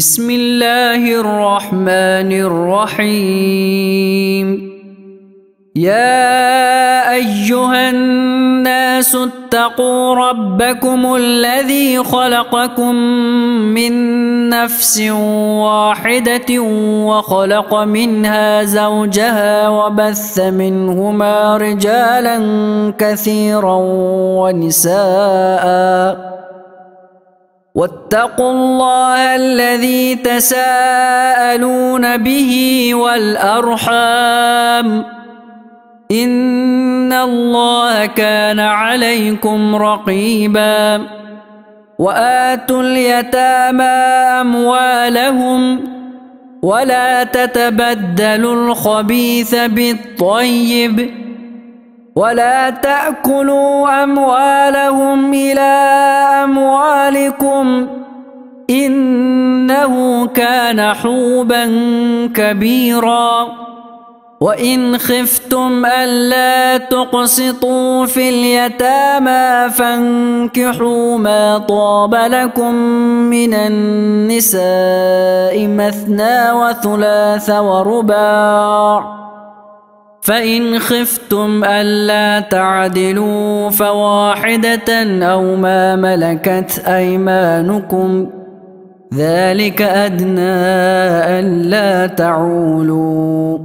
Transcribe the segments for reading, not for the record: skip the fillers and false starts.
بسم الله الرحمن الرحيم. يا أيها الناس اتقوا ربكم الذي خلقكم من نفس واحدة وخلق منها زوجها وبث منهما رجالا كثيرا ونساء واتقوا الله الذي تساءلون به والأرحام إن الله كان عليكم رقيبا. وآتوا اليتامى أموالهم ولا تتبدلوا الخبيث بالطيب ولا تأكلوا أموالهم إلى أموالكم إنه كان حوبا كبيرا. وإن خفتم ألا تقسطوا في اليتامى فانكحوا ما طاب لكم من النساء مثنى وثلاث ورباع، فإن خفتم ألا تعدلوا فواحدة أو ما ملكت أيمانكم ذلك أدنى ألا تعولوا.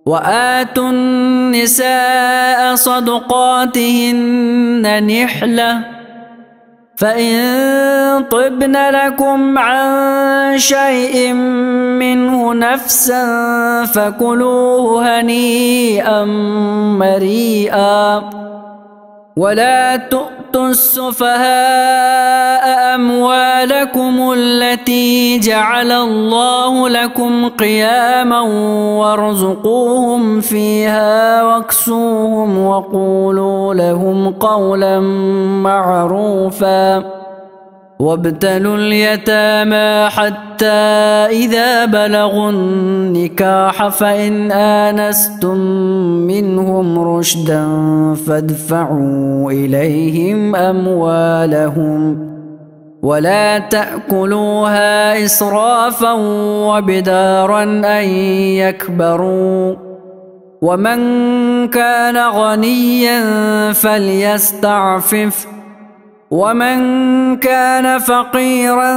وآتوا النساء صدقاتهن نحلة، فإن طبن لكم عن شيء منه نفسا فكلوه هنيئا مريئا. ولا تؤتوا السفهاء أموالكم التي جعل الله لكم قياما وارزقوهم فيها واكسوهم وقولوا لهم قولا معروفا. وابتلوا اليتامى حتى إذا بلغوا النكاح فإن آنستم منهم رشدا فادفعوا إليهم أموالهم ولا تأكلوها إسرافا وبدارا أن يكبروا. ومن كان غنيا فليستعفف ومن كان فقيرا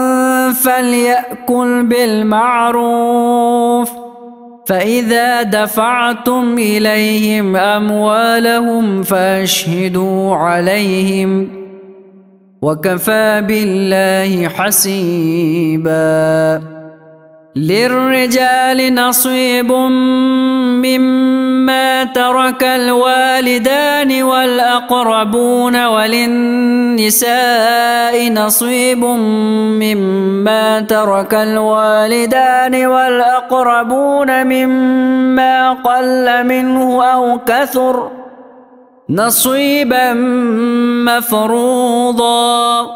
فليأكل بالمعروف. فإذا دفعتم إليهم أموالهم فأشهدوا عليهم وكفى بالله حسيبا. للرجال نصيب مما ترك الوالدان والأقربون وللنساء نصيب مما ترك الوالدان والأقربون مما قل منه أو كثر نصيبا مفروضا.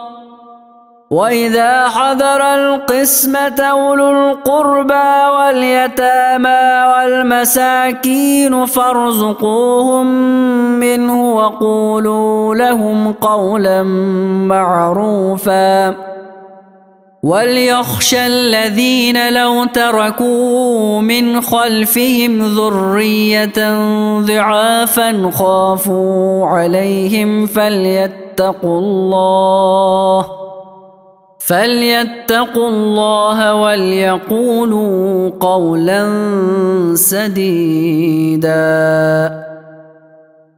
وإذا حضر القسمة أولو القربى واليتامى والمساكين فارزقوهم منه وقولوا لهم قولا معروفا. وليخشى الذين لو تركوا من خلفهم ذرية ضعافا خافوا عليهم فليتقوا الله وليقولوا قولا سديدا.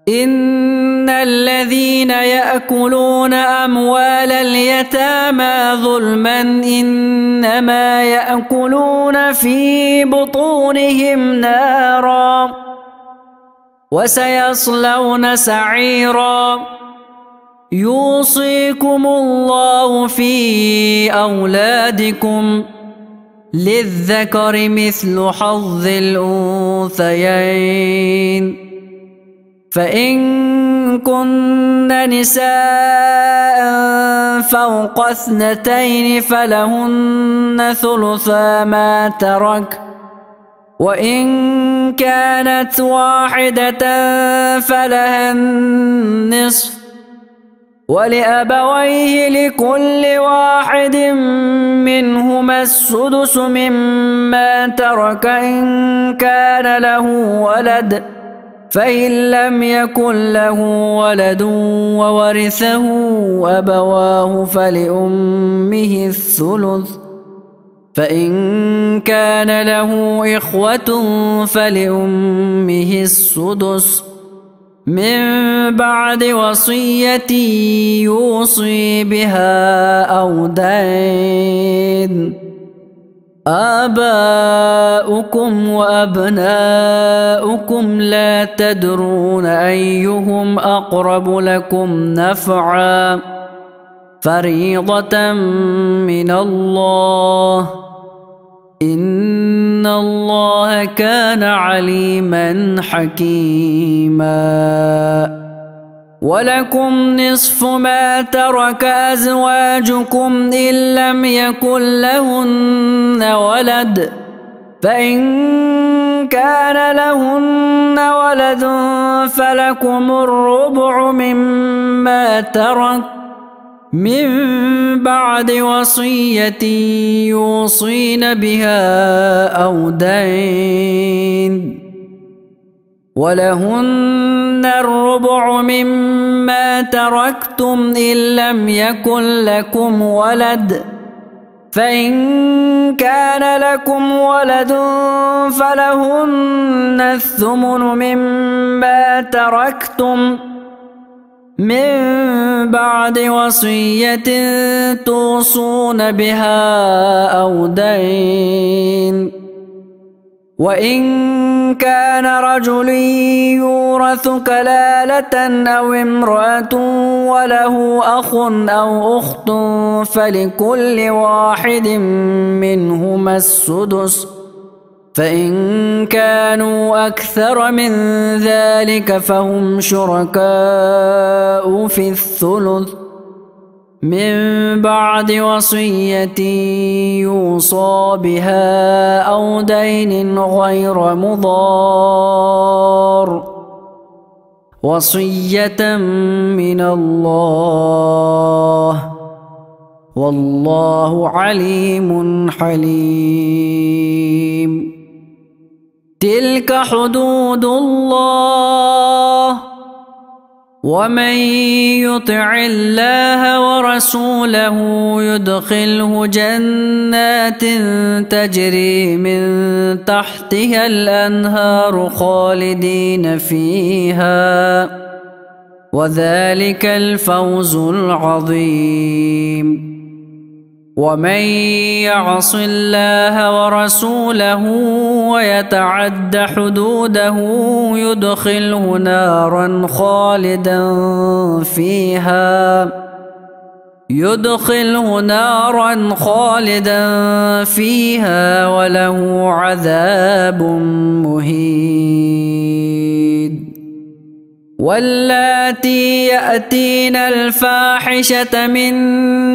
إن الذين يأكلون أموال اليتامى ظلما إنما يأكلون في بطونهم نارا وسيصلون سعيرا. يوصيكم الله في أولادكم للذكر مثل حظ الأنثيين، فإن كن نساء فوق 2 فلهن ثلثا ما ترك، وإن كانت واحدة فلها النصف، ولأبويه لكل واحد منهما السدس مما ترك إن كان له ولد، فإن لم يكن له ولد وورثه أبواه فلأمه الثلث، فإن كان له إخوة فلأمه السدس من بعد وصية يوصي بها أو دين. آباؤكم وأبناؤكم لا تدرون أيهم أقرب لكم نفعا، فريضة من الله، إن الله كان عليما حكيما. ولكم نصف ما ترك أزواجكم إن لم يكن لهن ولد، فإن كان لهن ولد فلكم الربع مما ترك من بعد وصية يوصين بها أو دين. ولهن الربع مما تركتم إن لم يكن لكم ولد، فإن كان لكم ولد فلهن الثمن مما تركتم من بعد وصية توصون بها أو دين. وإن كان رجل يورث كلالة أو امرأة وله أخ أو أخت فلكل واحد منهما السدس، فإن كانوا أكثر من ذلك فهم شركاء في الثلث من بعد وصية يوصى بها أو دين غير مضار، وصية من الله، والله عليم حليم. تلك حدود الله، ومن يطع الله ورسوله يدخله جنات تجري من تحتها الأنهار خالدين فيها، وذلك الفوز العظيم. ومن يعص الله ورسوله ويتعد حدوده يدخله نارا خالدا فيها وله عذاب مهين. واللاتي يأتين الفاحشة من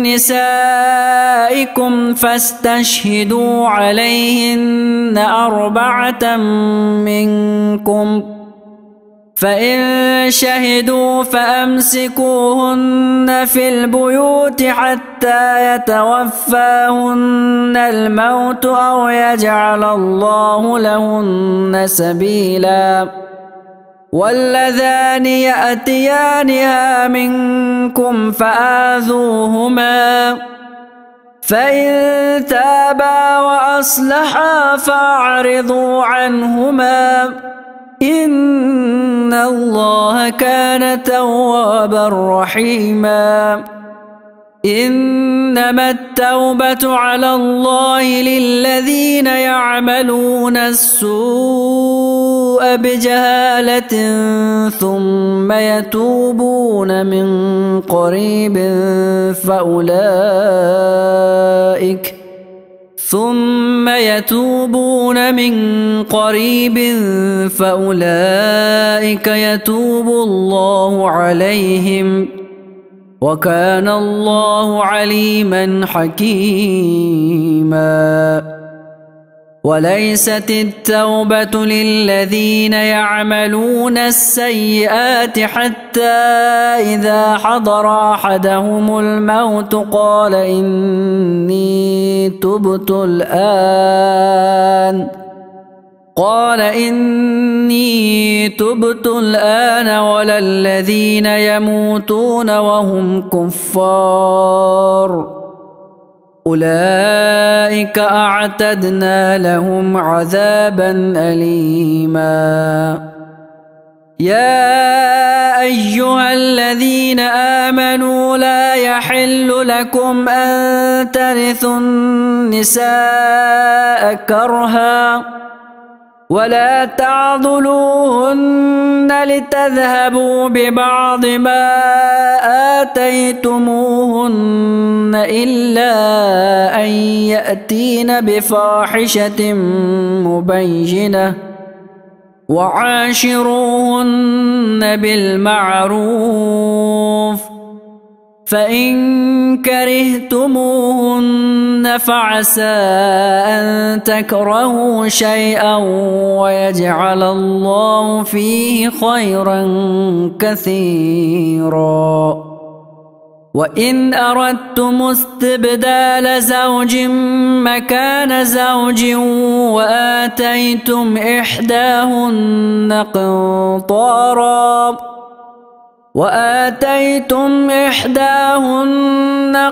نسائكم فاستشهدوا عليهن 4 منكم، فإن شهدوا فأمسكوهن في البيوت حتى يتوفاهن الموت أو يجعل الله لهن سبيلا. واللذان يأتيانها منكم فآذوهما، فإن تابا وأصلحا فأعرضوا عنهما، إن الله كان توابا رحيما. إنما التوبة على الله للذين يعملون السوء بجهالة ثم يتوبون من قريب فأولئك يتوب الله عليهم، وكان الله عليما حكيما. وليست التوبة للذين يعملون السيئات حتى إذا حضر أحدهم الموت قال إني تبت الآن ولا الذين يموتون وهم كفار أولئك أعتدنا لهم عذابا أليما. يا أيها الذين آمنوا لا يحل لكم أن ترثوا النساء كرها ولا تعضلوهن لتذهبوا ببعض ما آتيتموهن إلا أن يأتين بفاحشة مبينة وعاشروهن بالمعروف فإن كرهتموهن فعسى أن تكرهوا شيئا ويجعل الله فيه خيرا كثيرا. وإن أردتم استبدال زوج مكان زوج وآتيتم إحداهن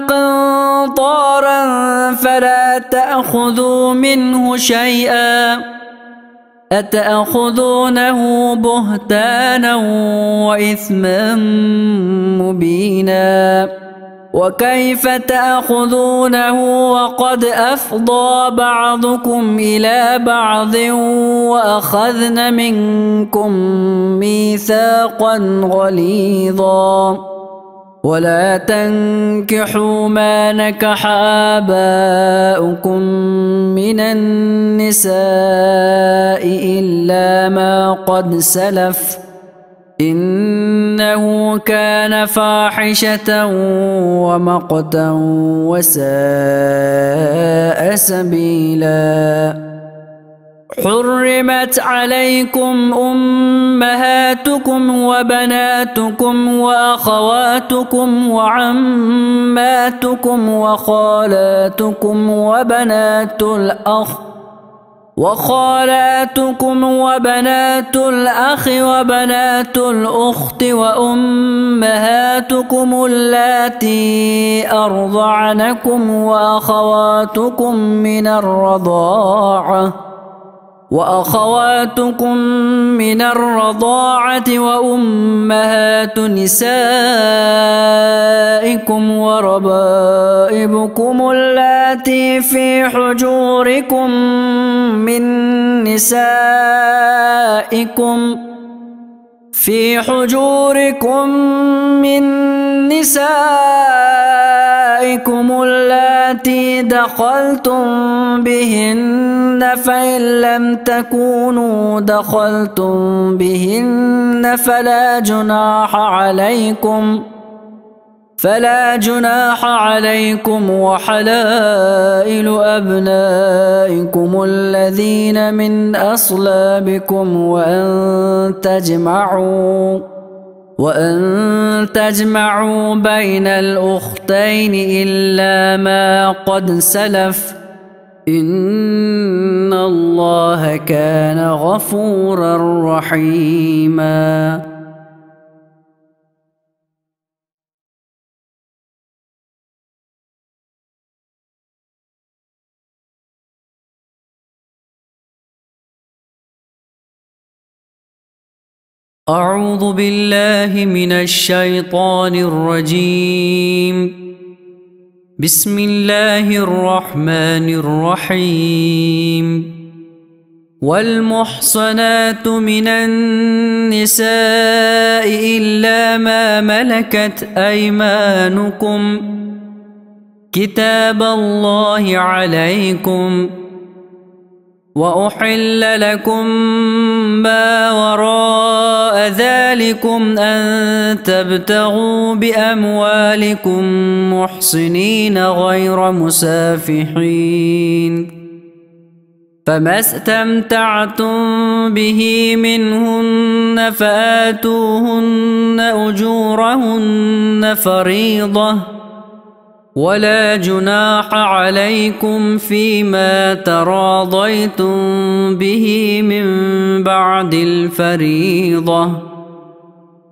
قنطارا فلا تأخذوا منه شيئا أتأخذونه بهتانا وإثما مبينا وكيف تأخذونه وقد أفضى بعضكم إلى بعض وأخذن منكم ميثاقا غليظا ولا تنكحوا ما نكح آباؤكم من النساء إلا ما قد سلف إنه كان فاحشة ومقتا وساء سبيلا. حرمت عليكم أمهاتكم وبناتكم وأخواتكم وعماتكم وخالاتكم وبنات الأخ وبنات الأخت وأمهاتكم اللاتي أرضعنكم وأخواتكم من الرضاعة وأمهات نسائكم وربائبكم اللاتي في حجوركم من نسائكم اللاتي دخلتم بهن فإن لم تكونوا دخلتم بهن فلا جناح عليكم وحلائل أبنائكم الذين من أصلابكم وأن تجمعوا بين الأختين إلا ما قد سلف إن الله كان غفورا رحيما. أعوذ بالله من الشيطان الرجيم. بسم الله الرحمن الرحيم. والمحصنات من النساء إلا ما ملكت أيمانكم كتاب الله عليكم وأحل لكم ما وراء ذلكم أن تبتغوا بأموالكم محصنين غير مسافحين فما استمتعتم به منهن فآتوهن أجورهن فريضة ولا جناح عليكم فيما تراضيتم به من بعد الفريضة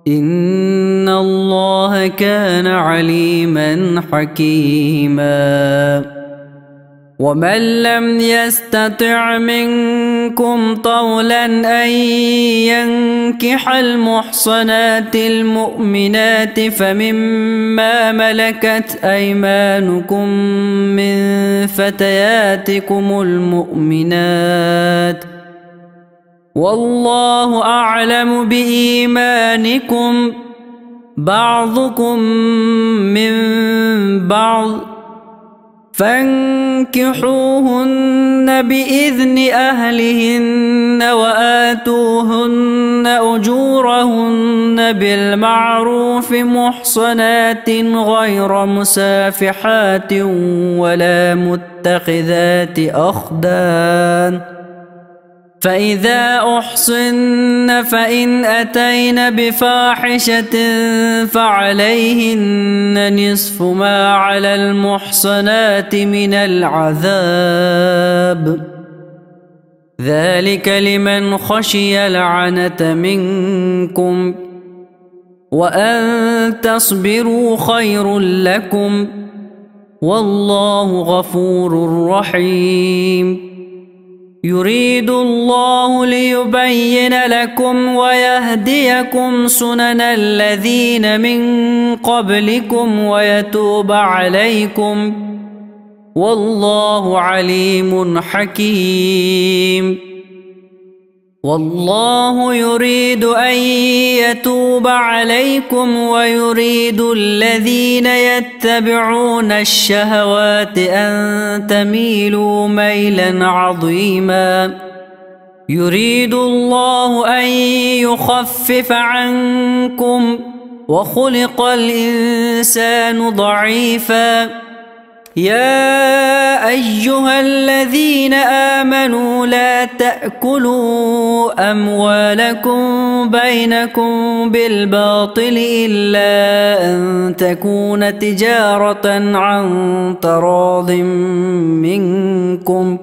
إن الله كان عليما حكيما. ومن لم يستطع منكم طولا أن ينكح المحصنات المؤمنات فمما ملكت أيمانكم من فتياتكم المؤمنات والله أعلم بإيمانكم بعضكم من بعض فانكحوهن بإذن أهلهن وآتوهن أجورهن بالمعروف محصنات غير مسافحات ولا متخذات أخدان فإذا أحصن فإن أتين بفاحشة فعليهن نصف ما على المحصنات من العذاب ذلك لمن خشي العنة منكم وأن تصبروا خير لكم والله غفور رحيم. يريد الله ليبين لكم ويهديكم سنن الذين من قبلكم ويتوب عليكم والله عليم حكيم. والله يريد أن يتوب عليكم ويريد الذين يتبعون الشهوات أن تميلوا ميلا عظيما. يريد الله أن يخفف عنكم وخلق الإنسان ضعيفا. يا أيها الذين آمنوا لا تأكلوا أموالكم بينكم بالباطل إلا أن تكون تجارة عن تراض منكم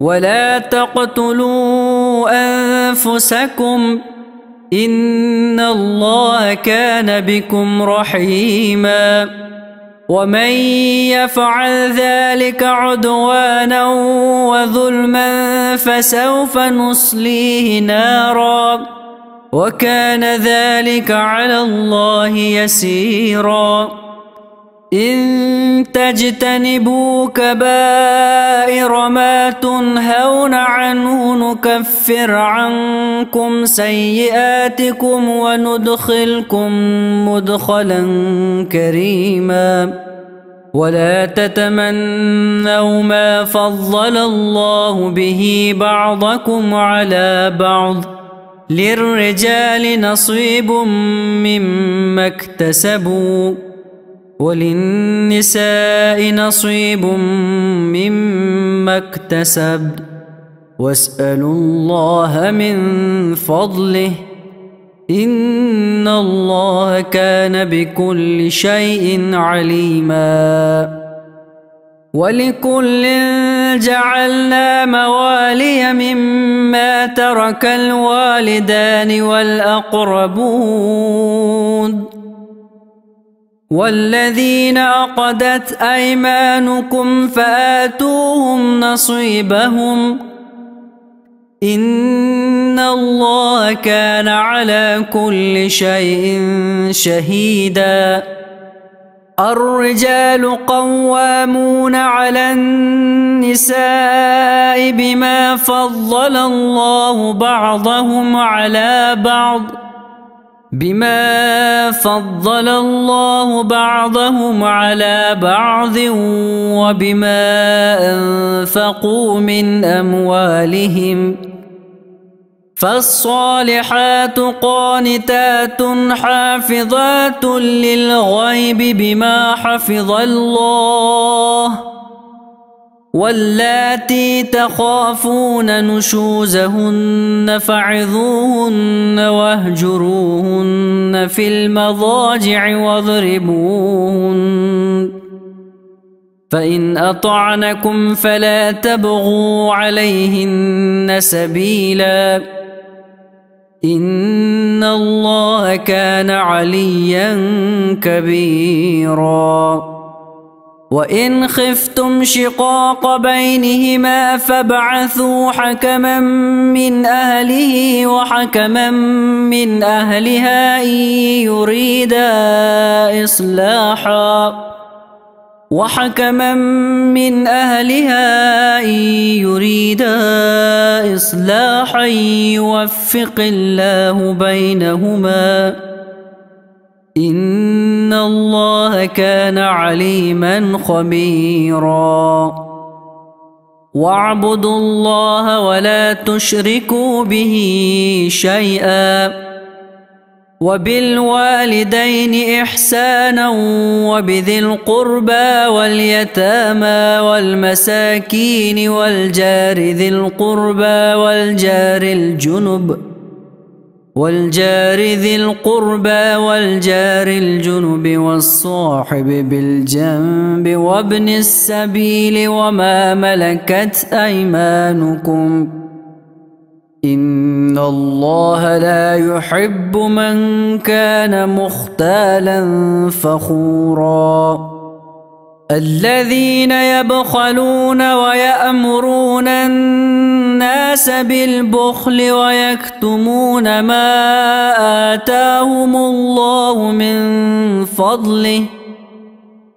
ولا تقتلوا أنفسكم إن الله كان بكم رحيما. ومن يفعل ذلك عدوانا وظلما فسوف نصليه نارا وكان ذلك على الله يسيرا. إن تجتنبوا كبائر ما تنهون عنه نكفر عنكم سيئاتكم وندخلكم مدخلا كريما. ولا تتمنوا ما فضل الله به بعضكم على بعض للرجال نصيب مما اكتسبوا وللنساء نصيب مما اكتسب واسألوا الله من فضله إن الله كان بكل شيء عليما. ولكل جعلنا موالي مما ترك الوالدان والأقربون والذين عقدت أيمانكم فآتوهم نصيبهم إن الله كان على كل شيء شهيدا. الرجال قوامون على النساء بما فضل الله بعضهم على بعض وبما أنفقوا من أموالهم فالصالحات قانتات حافظات للغيب بما حفظ الله واللاتي تخافون نشوزهن فعظوهن واهجروهن في المضاجع واضربوهن، فإن أطعنكم فلا تبغوا عليهن سبيلا، إن الله كان عليا كبيرا. وإن خفتم شقاق بينهما فابعثوا حكما من أهله وحكما من أهلها إن يريدا إصلاحا يوفق الله بينهما، إن الله كان عليما خبيرا. واعبدوا الله ولا تشركوا به شيئا، وبالوالدين إحسانا وبذي القربى واليتامى والمساكين والجار ذي القربى والجار الجنب والصاحب بالجنب وابن السبيل وما ملكت أيمانكم، إن الله لا يحب من كان مختالا فخورا. الذين يبخلون ويأمرون الناس بالبخل ويكتمون ما آتاهم الله من فضله،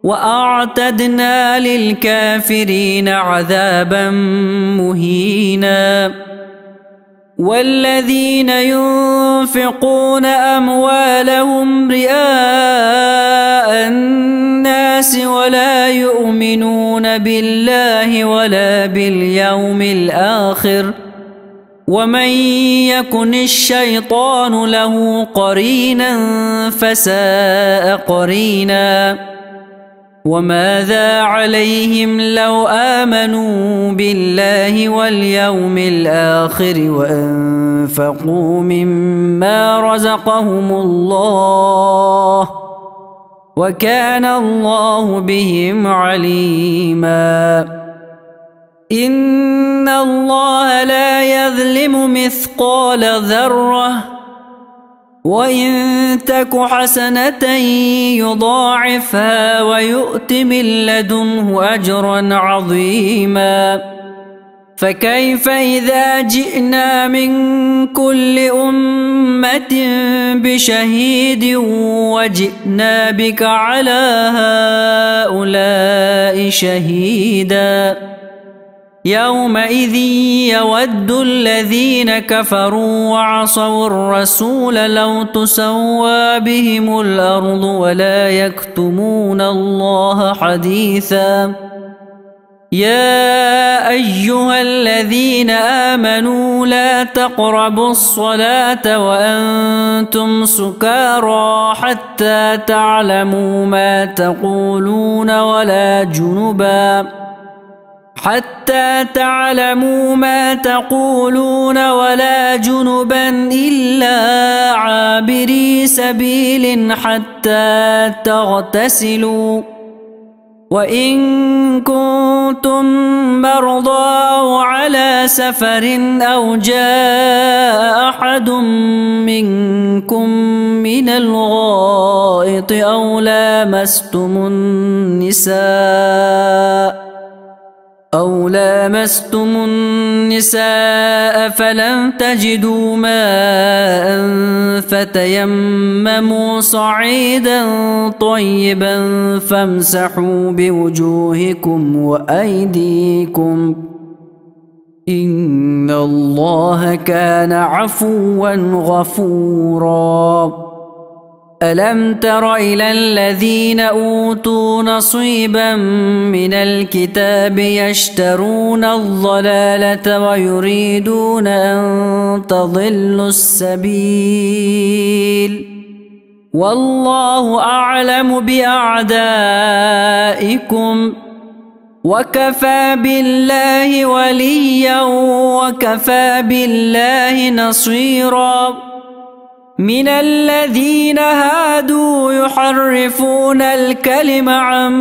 وأعتدنا للكافرين عذابا مهينا. والذين ينفقون أموالهم رئاء الناس ولا يؤمنون بالله ولا باليوم الآخر، ومن يكن الشيطان له قرينا فساء قرينا. وماذا عليهم لو آمنوا بالله واليوم الآخر وأنفقوا مما رزقهم الله، وكان الله بهم عليما. إن الله لا يظلم مثقال ذرة، وإن تك حسنة يضاعفها ويؤت من لدنه أجرا عظيما. فكيف إذا جئنا من كل أمة بشهيد وجئنا بك على هؤلاء شهيدا، يومئذ يود الذين كفروا وعصوا الرسول لو تسوى بهم الأرض ولا يكتمون الله حديثا. يا أيها الذين آمنوا لا تقربوا الصلاة وأنتم سكارى حتى تعلموا ما تقولون ولا جنبا إلا عابري سبيل حتى تغتسلوا، وإن كنتم مرضى أو على سفر أو جاء أحد منكم من الغائط أو لامستم النساء فلم تجدوا ماء فتيمموا صعيدا طيبا فامسحوا بوجوهكم وأيديكم، إن الله كان عفوا غفورا. ألم تر إلى الذين أوتوا نصيبا من الكتاب يشترون الضلالة ويريدون أن تضلوا السبيل، والله أعلم بأعدائكم، وكفى بالله وليا وكفى بالله نصيرا. من الذين هادوا يحرفون الكلم عن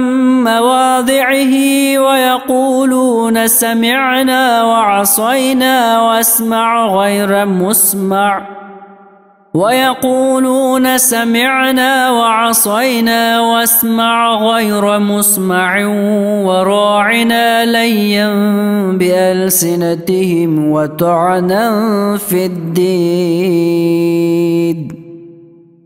مواضعه ويقولون سمعنا وعصينا واسمع غير مسمع وراعنا ليا بألسنتهم وطعنا في الدين.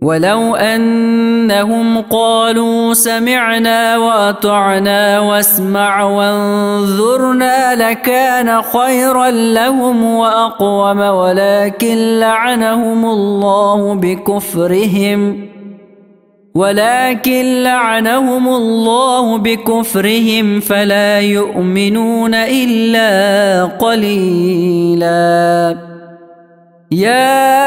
ولو أنهم قالوا سمعنا وأطعنا واسمع وانظرنا لكان خيرا لهم وأقوم، ولكن لعنهم الله بكفرهم فلا يؤمنون إلا قليلا. يا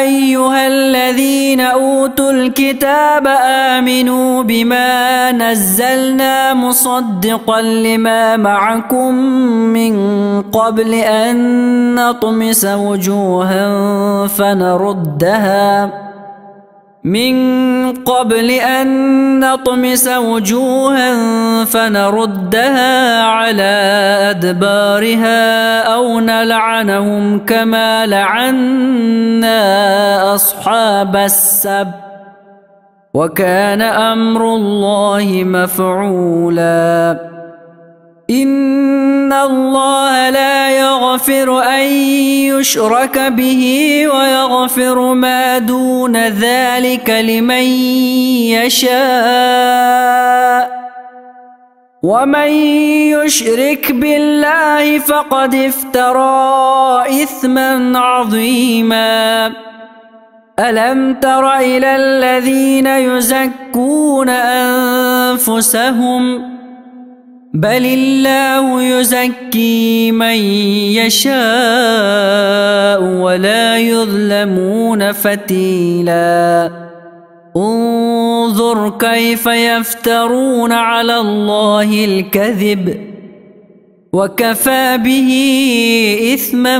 أيها الذين أوتوا الكتاب آمنوا بما نزلنا مصدقا لما معكم من قبل أن نطمس وجوها فنردها على أدبارها أو نلعنهم كما لعنا أصحاب السبت، وكان أمر الله مفعولا. إن الله لا يغفر أن يشرك به ويغفر ما دون ذلك لمن يشاء، ومن يشرك بالله فقد افترى إثما عظيما. ألم تر إلى الذين يزكون أنفسهم؟ بل الله يزكي من يشاء ولا يظلمون فتيلا. انظر كيف يفترون على الله الكذب وكفى به إثما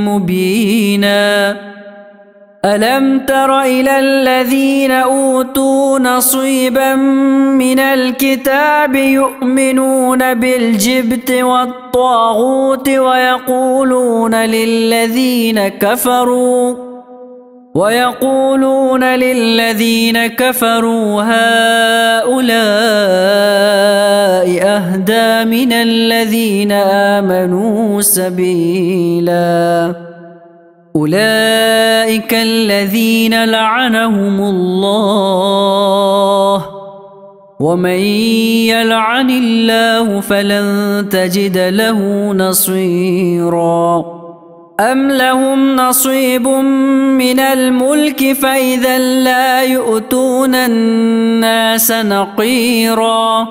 مبينا. ألم تر إلى الذين أوتوا نصيبا من الكتاب يؤمنون بالجبت والطاغوت ويقولون للذين كفروا هؤلاء أهدى من الذين آمنوا سبيلا. أولئك الذين لعنهم الله، ومن يلعن الله فلن تجد له نصيرا. أم لهم نصيب من الملك فإذا لا يؤتون الناس نقيرا.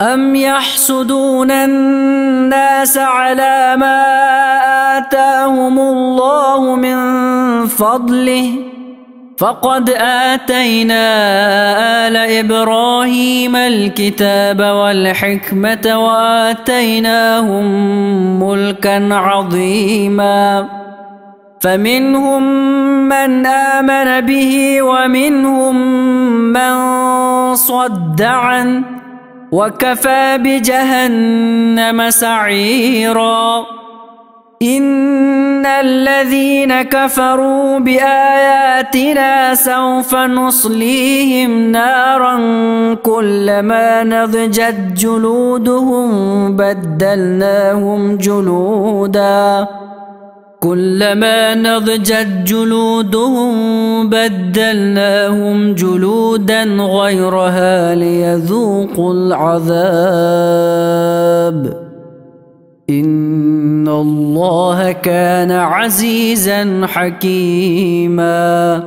أم يحسدون الناس على ما آتاهم الله من فضله؟ فقد آتينا آل إبراهيم الكتاب والحكمة وآتيناهم ملكا عظيما. فمنهم من آمن به ومنهم من صد عنه، وكفى بجهنم سعيرا. إن الذين كفروا بآياتنا سوف نصليهم نارا كلما نضجت جلودهم بدلناهم جلودا غيرها ليذوقوا العذاب. إن الله كان عزيزا حكيما.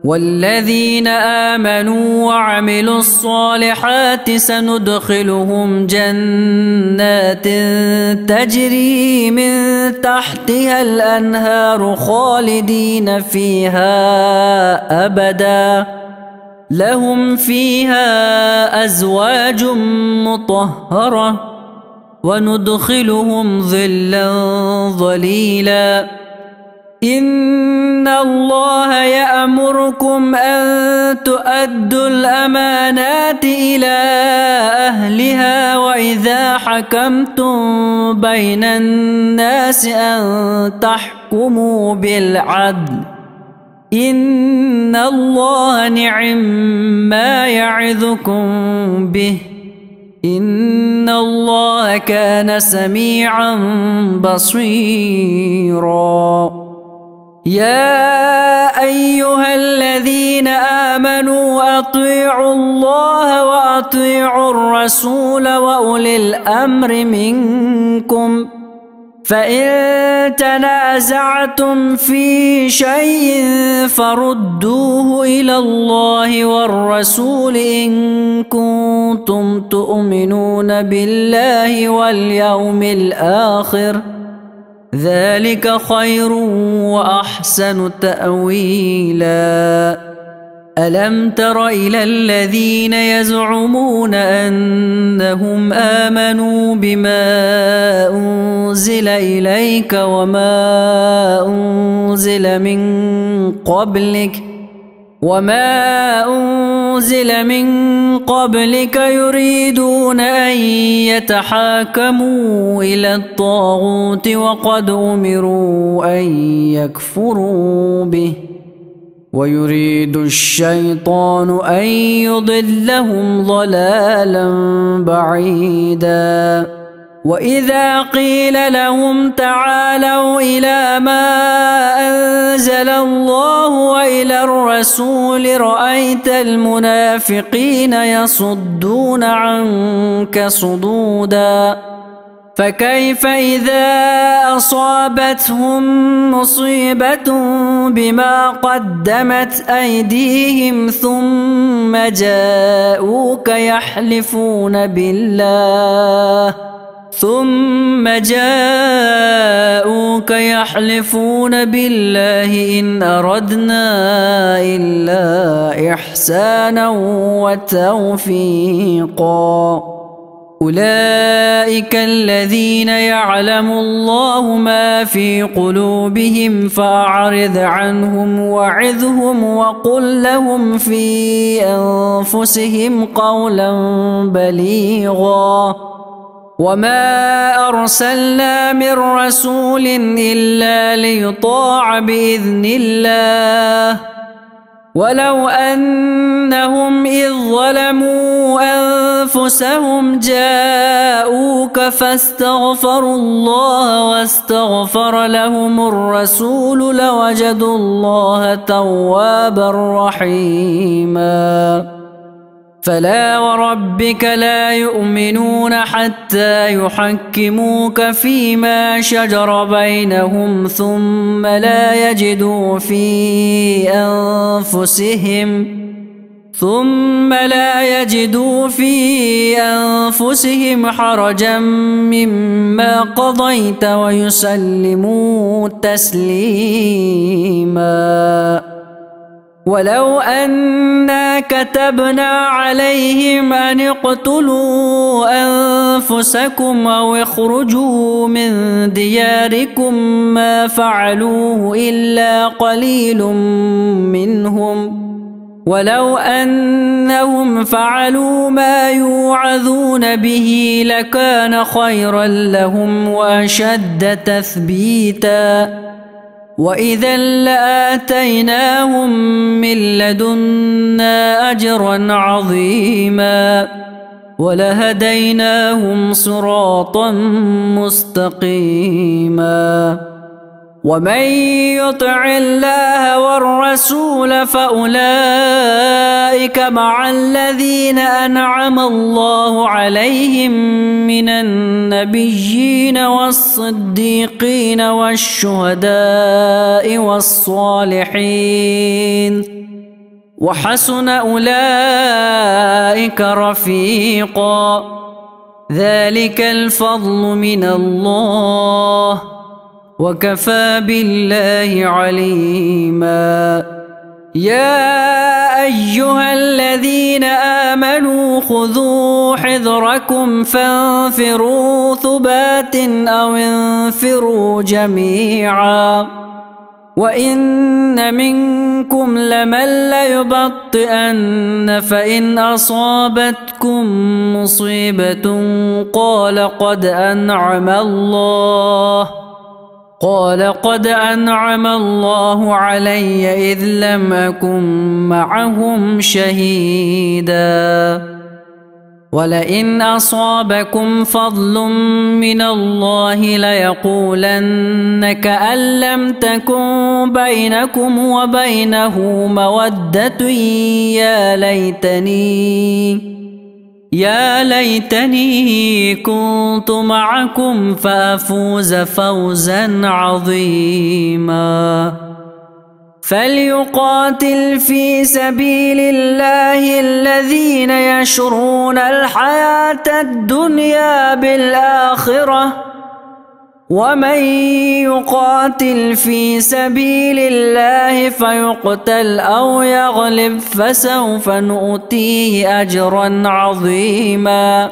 والذين آمنوا وعملوا الصالحات سندخلهم جنات تجري من تحتها الأنهار خالدين فيها أبدا، لهم فيها أزواج مطهرة وندخلهم ظلا ظليلا إن الله يأمركم أن تؤدوا الأمانات إلى أهلها وإذا حكمتم بين الناس أن تحكموا بالعدل إن الله نعم ما يعظكم به إن الله كان سميعا بصيرا يا أيها الذين آمنوا أطيعوا الله وأطيعوا الرسول وأولي الأمر منكم فإن تنازعتم في شيء فردوه إلى الله والرسول إن كنتم تؤمنون بالله واليوم الآخر ذلك خير وأحسن تأويلا ألم تر إلى الذين يزعمون أنهم آمنوا بما أنزل إليك وما أنزل من قبلك يريدون أن يتحاكموا إلى الطاغوت وقد أمروا أن يكفروا به ويريد الشيطان أن يضلهم ضلالا بعيدا وإذا قيل لهم تعالوا إلى ما أنزل الله وإلى الرسول رأيت المنافقين يصدون عنك صدودا فكيف إذا أصابتهم مصيبة بما قدمت أيديهم ثم جاءوك يحلفون بالله إن أردنا إلا إحسانا وتوفيقا أولئك الذين يعلم الله ما في قلوبهم فأعرض عنهم وعظهم وقل لهم في أنفسهم قولا بليغا وما أرسلنا من رسول إلا ليطاع بإذن الله ولو أنهم إذ ظلموا أنفسهم جاءوك فاستغفروا الله واستغفر لهم الرسول لوجدوا الله توابا رحيما فلا وربك لا يؤمنون حتى يحكموك فيما شجر بينهم ثم لا يجدوا في أنفسهم حرجا مما قضيت ويسلموا تسليما ولو أنا كتبنا عليهم أن اقتلوا أنفسكم أو اخرجوا من دياركم ما فعلوه إلا قليل منهم ولو أنهم فعلوا ما يوعظون به لكان خيرا لهم وأشد تثبيتا وإذا لآتيناهم من لدنا أجرا عظيما ولهديناهم صراطا مستقيما ومن يطع الله والرسول فأولئك مع الذين أنعم الله عليهم من النبيين والصديقين والشهداء والصالحين وحسن أولئك رفيقا ذلك الفضل من الله وكفى بالله عليما يا أيها الذين آمنوا خذوا حذركم فانفروا ثبات أو انفروا جميعا وإن منكم لمن ليبطئن فإن أصابتكم مصيبة قال قد أنعم الله علي إذ لم أكن معهم شهيدا ولئن أصابكم فضل من الله ليقولن كأن لم تكن بينكم وبينه مودة يا ليتني كنت معكم فأفوز فوزا عظيما فليقاتل في سبيل الله الذين يشرون الحياة الدنيا بالآخرة ومن يقاتل في سبيل الله فيقتل أو يغلب فسوف نؤتيه أجرا عظيما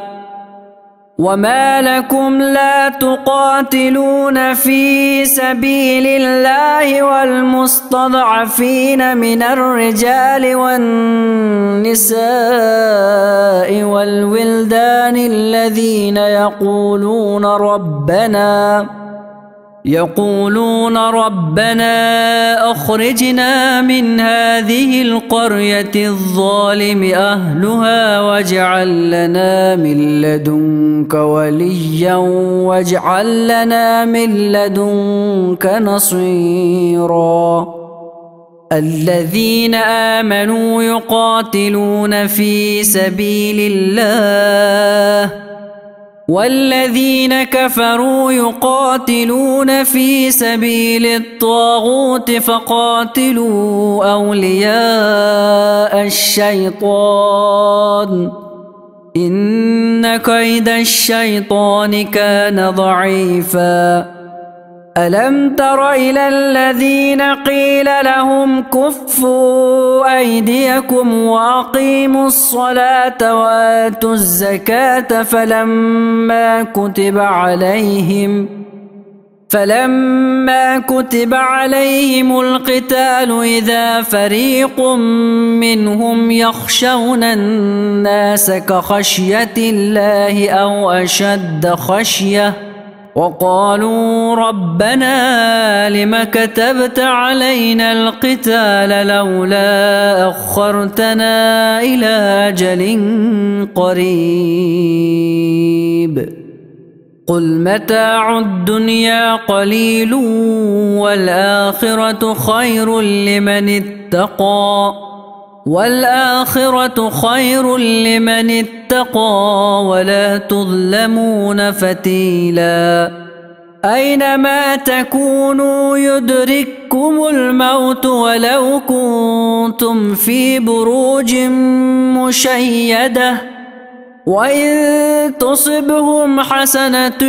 وما لكم لا تقاتلون في سبيل الله والمستضعفين من الرجال والنساء والولدان الذين يقولون ربنا أخرجنا من هذه القرية الظالم أهلها واجعل لنا من لدنك وليا واجعل لنا من لدنك نصيرا الذين آمنوا يقاتلون في سبيل الله والذين كفروا يقاتلون في سبيل الطاغوت فقاتلوا أولياء الشيطان إن كيد الشيطان كان ضعيفا ألم تر إلى الذين قيل لهم كفوا أيديكم وأقيموا الصلاة وآتوا الزكاة فلما كتب عليهم القتال إذا فريق منهم يخشون الناس كخشية الله أو أشد خشية وقالوا ربنا لم كتبت علينا القتال لولا أخرتنا إلى أجل قريب قل متاع الدنيا قليل والآخرة خير لمن اتقى ولا تظلمون فتيلا أينما تكونوا يدرككم الموت ولو كنتم في بروج مشيدة وإن تصبهم حسنة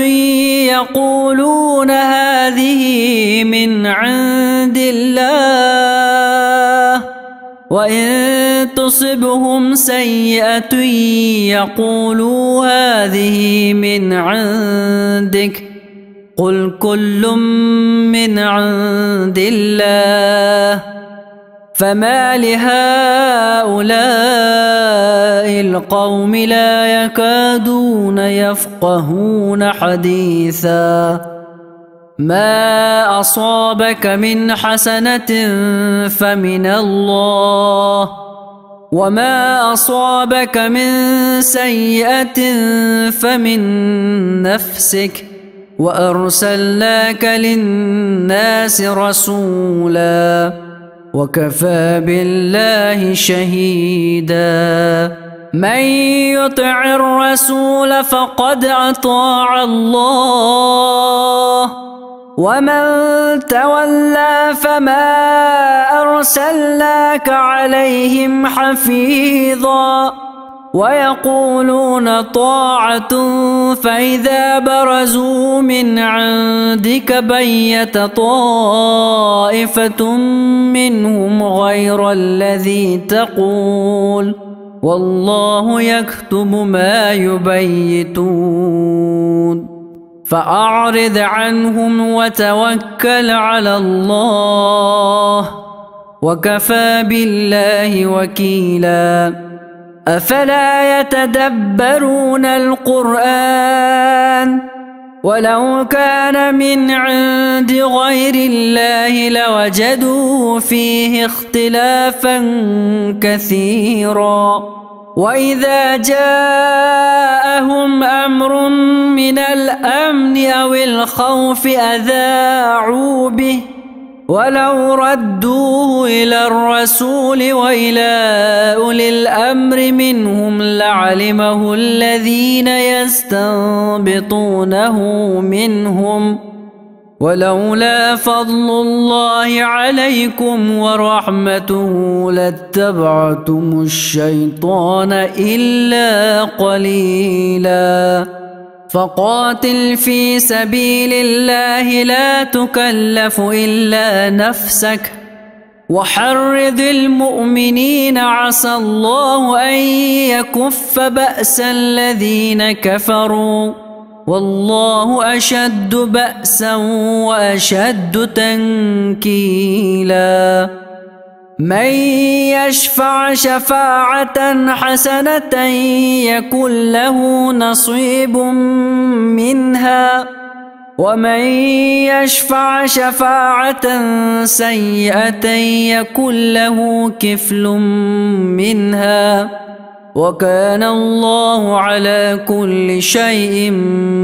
يقولون هذه من عند الله وإن تصبهم سيئة يقولوا هذه من عندك قل كل من عند الله فما لهؤلاء القوم لا يكادون يفقهون حديثا ما أصابك من حسنة فمن الله وما أصابك من سيئة فمن نفسك وأرسلناك للناس رسولا وكفى بالله شهيدا من يطع الرسول فقد أطاع الله ومن تولى فما أرسلناك عليهم حفيظا ويقولون طاعة فإذا برزوا من عندك بيت طائفة منهم غير الذي تقول والله يكتب ما يبيتون فأعرض عنهم وتوكل على الله وكفى بالله وكيلا أفلا يتدبرون القرآن ولو كان من عند غير الله لوجدوا فيه اختلافا كثيرا وإذا جاءهم أمر من الأمن أو الخوف أذاعوا به ولو ردوه إلى الرسول وإلى أولي الأمر منهم لعلمه الذين يستنبطونه منهم ولولا فضل الله عليكم ورحمته لاتبعتم الشيطان إلا قليلا فقاتل في سبيل الله لا تكلف إلا نفسك وحرض المؤمنين عسى الله أن يكف بأس الذين كفروا والله أشد بأسا وأشد تنكيلا من يشفع شفاعة حسنة يكن له نصيب منها ومن يشفع شفاعة سيئة يكن له كفل منها وكان الله على كل شيء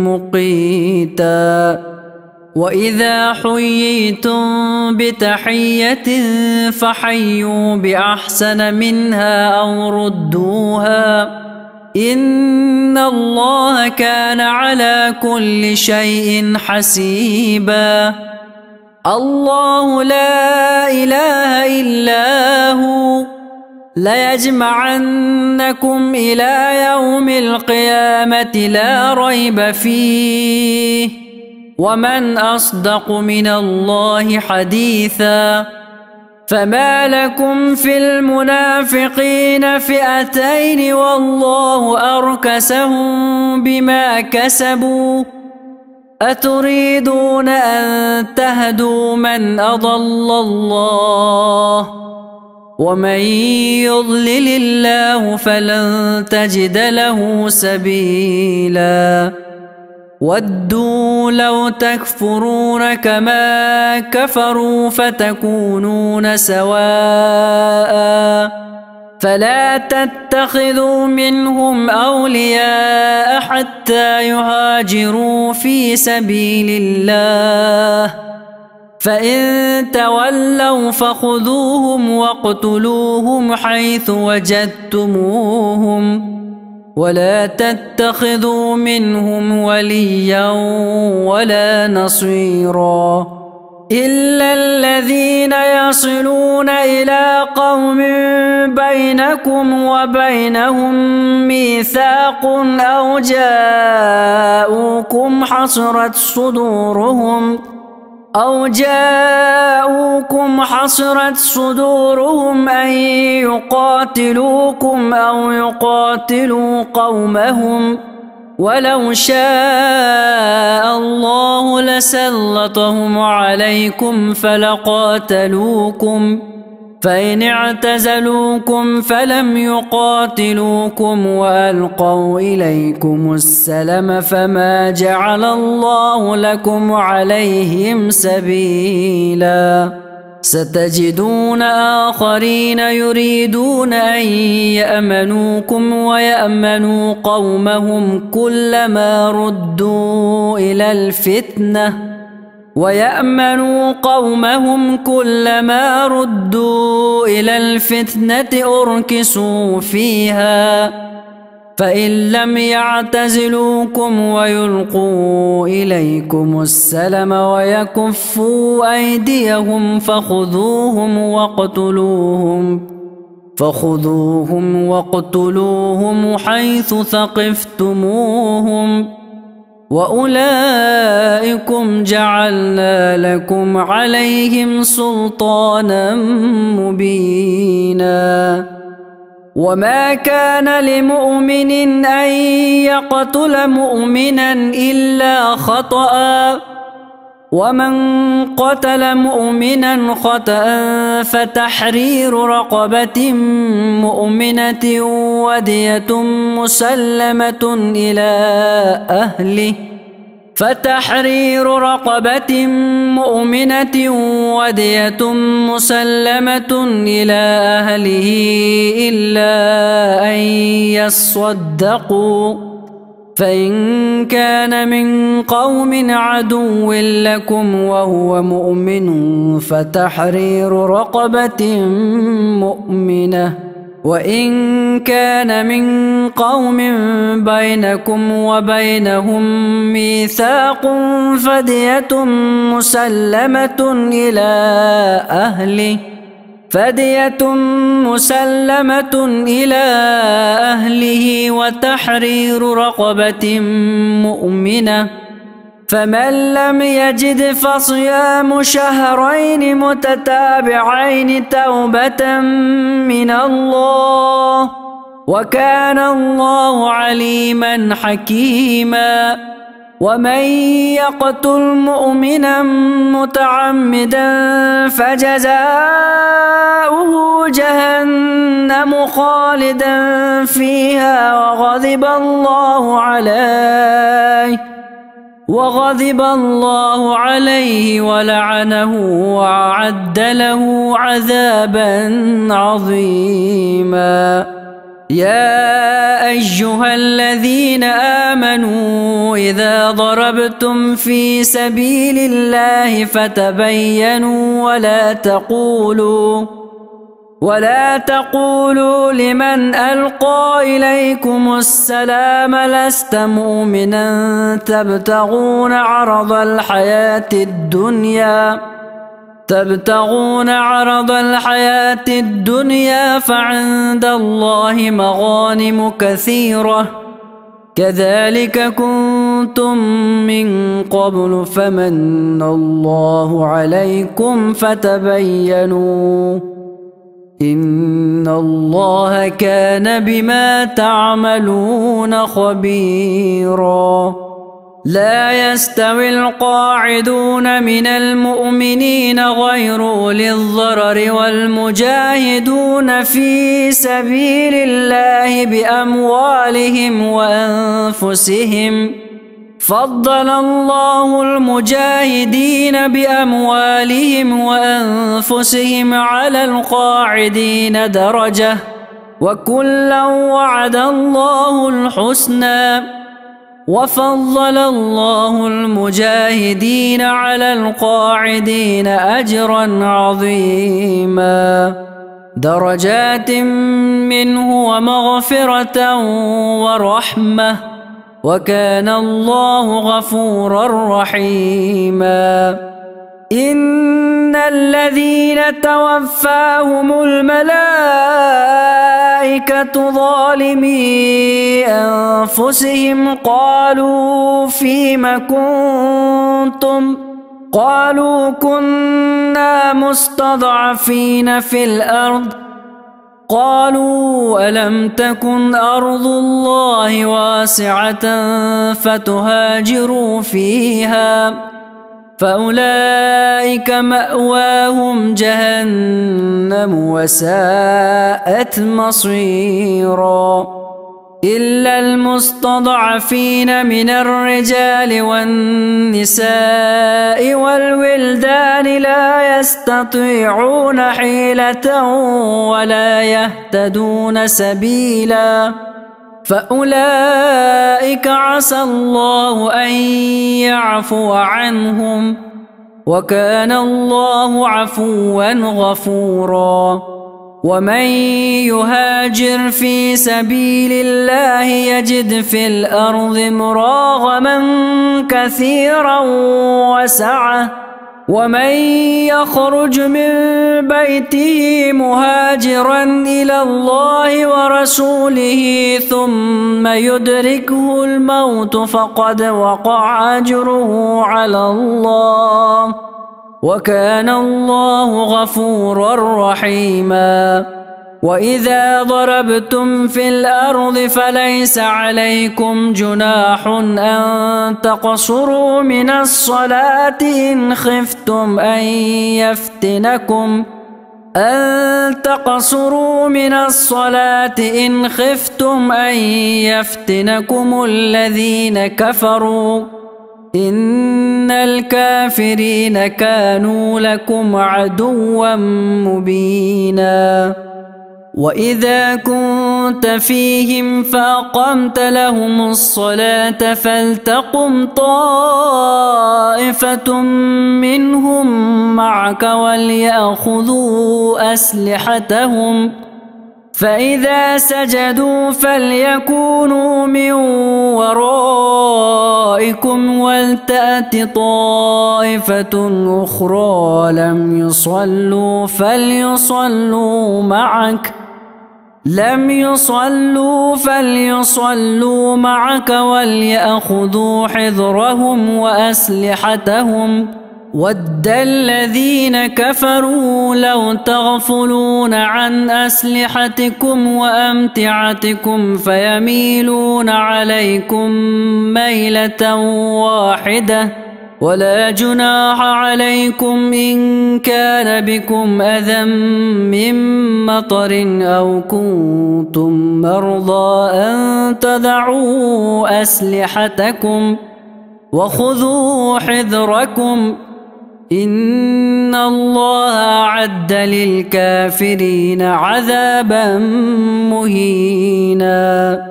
مقيتا وإذا حييتم بتحية فحيوا بأحسن منها أو ردوها إن الله كان على كل شيء حسيبا الله لا إله إلا هو ليجمعنكم إلى يوم القيامة لا ريب فيه ومن أصدق من الله حديثا فما لكم في المنافقين فئتين والله أركسهم بما كسبوا أتريدون أن تهدوا من أضل الله ومن يضلل الله فلن تجد له سبيلا ودوا لو تكفرون كما كفروا فتكونون سواء فلا تتخذوا منهم أولياء حتى يهاجروا في سبيل الله فإن تولوا فخذوهم واقتلوهم حيث وجدتموهم ولا تتخذوا منهم وليا ولا نصيرا إلا الذين يصلون إلى قوم بينكم وبينهم ميثاق أو جاءوكم حصرت صدورهم أن يقاتلوكم أو يقاتلوا قومهم ولو شاء الله لسلطهم عليكم فلقاتلوكم فإن اعتزلوكم فلم يقاتلوكم وألقوا إليكم السلم فما جعل الله لكم عليهم سبيلا ستجدون آخرين يريدون أن يأمنوكم ويأمنوا قومهم كلما ردوا إلى الفتنة أركسوا فيها فإن لم يعتزلوكم ويلقوا إليكم السلم ويكفوا أيديهم فخذوهم واقتلوهم فخذوهم واقتلوهم حيث ثقفتموهم وأولئكم جعلنا لكم عليهم سلطانا مبينا وما كان لمؤمن أن يقتل مؤمنا إلا خطأ ومن قتل مؤمنا خطأ فتحرير رقبة مؤمنة ودية مسلمة إلى أهله إلا أن يصدقوا فإن كان من قوم عدو لكم وهو مؤمن فتحرير رقبة مؤمنة وإن كان من قوم بينكم وبينهم ميثاق فدية مسلمة إلى أهله وتحرير رقبة مؤمنة فمن لم يجد فصيام شهرين متتابعين توبة من الله وكان الله عليما حكيما ومن يقتل مؤمنا متعمدا فجزاؤه جهنم خالدا فيها وغضب الله عليه ولعنه وأعد له عذابا عظيما يا أيها الذين آمنوا إذا ضربتم في سبيل الله فتبينوا ولا تقولوا لمن ألقى إليكم السلام لست مؤمنا تبتغون عرض الحياة الدنيا فعند الله مغانم كثيرة كذلك كنتم من قبل فمن الله عليكم فتبينوا إن الله كان بما تعملون خبيرا لا يستوي القاعدون من المؤمنين غير أولي الضرر والمجاهدون في سبيل الله بأموالهم وأنفسهم فضل الله المجاهدين بأموالهم وأنفسهم على القاعدين درجة وكلا وعد الله الحسنى وفضل الله المجاهدين على القاعدين أجرا عظيما درجات منه ومغفرة ورحمة وكان الله غفورا رحيما إن الذين توفاهم الملائكة ظالمي أنفسهم قالوا فيم كنتم قالوا كنا مستضعفين في الأرض قالوا ألم تكن أرض الله واسعة فتهاجروا فيها فأولئك مأواهم جهنم وساءت مصيرا إلا المستضعفين من الرجال والنساء والولدان لا يستطيعون حيلة ولا يهتدون سبيلا فأولئك عسى الله أن يعفو عنهم وكان الله عفوا غفورا ومن يهاجر في سبيل الله يجد في الأرض مراغما كثيرا ومن يخرج من بيته مهاجرا إلى الله ورسوله ثم يدركه الموت فقد وقع أجره على الله وكان الله غفورا رحيما. وإذا ضربتم في الأرض فليس عليكم جناح أن تقصروا من الصلاة إن خفتم أن يفتنكم الذين كفروا إن الكافرين كانوا لكم عدوا مبينا. وإذا كنت فيهم فأقمت لهم الصلاة فلتقم طائفة منهم معك وليأخذوا أسلحتهم فإذا سجدوا فليكونوا من ورائكم ولتأت طائفة أخرى لم يصلوا فليصلوا معك وليأخذوا حذرهم وأسلحتهم ود الذين كفروا لو تغفلون عن أسلحتكم وأمتعتكم فيميلون عليكم ميلة واحدة ولا جناح عليكم إن كان بكم أذى من مطر أو كنتم مرضى أن تضعوا أسلحتكم وخذوا حذركم إن الله أعد للكافرين عذابا مهينا.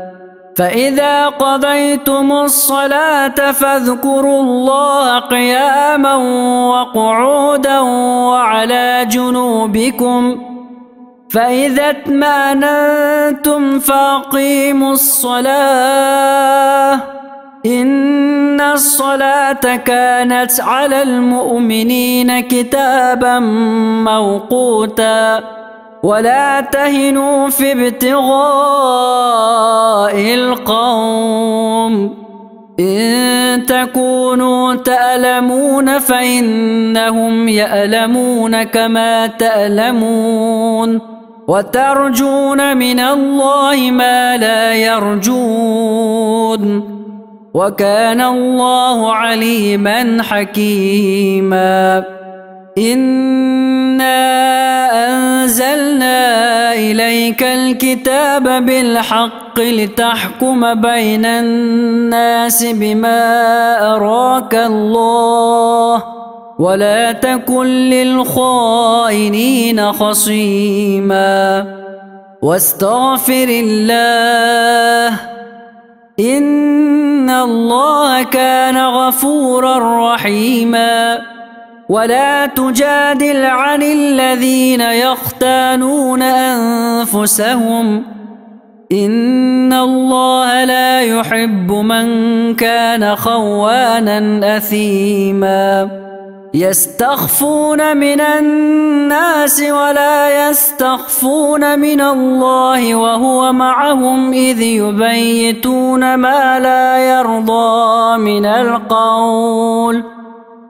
فإذا قضيتم الصلاة فاذكروا الله قياما وقعودا وعلى جنوبكم فإذا اطمأننتم فأقيموا الصلاة إن الصلاة كانت على المؤمنين كتابا موقوتا. ولا تهنوا في ابتغاء القوم إن تكونوا تألمون فإنهم يألمون كما تألمون وترجون من الله ما لا يرجون وكان الله عليما حكيما. إنا أنزلنا إليك الكتاب بالحق لتحكم بين الناس بما أراك الله ولا تكن للخائنين خصيما. واستغفر الله إن الله كان غفورا رحيما. ولا تجادل عن الذين يختانون أنفسهم إن الله لا يحب من كان خوانا أثيما. يستخفون من الناس ولا يستخفون من الله وهو معهم إذ يبيتون ما لا يرضى من القول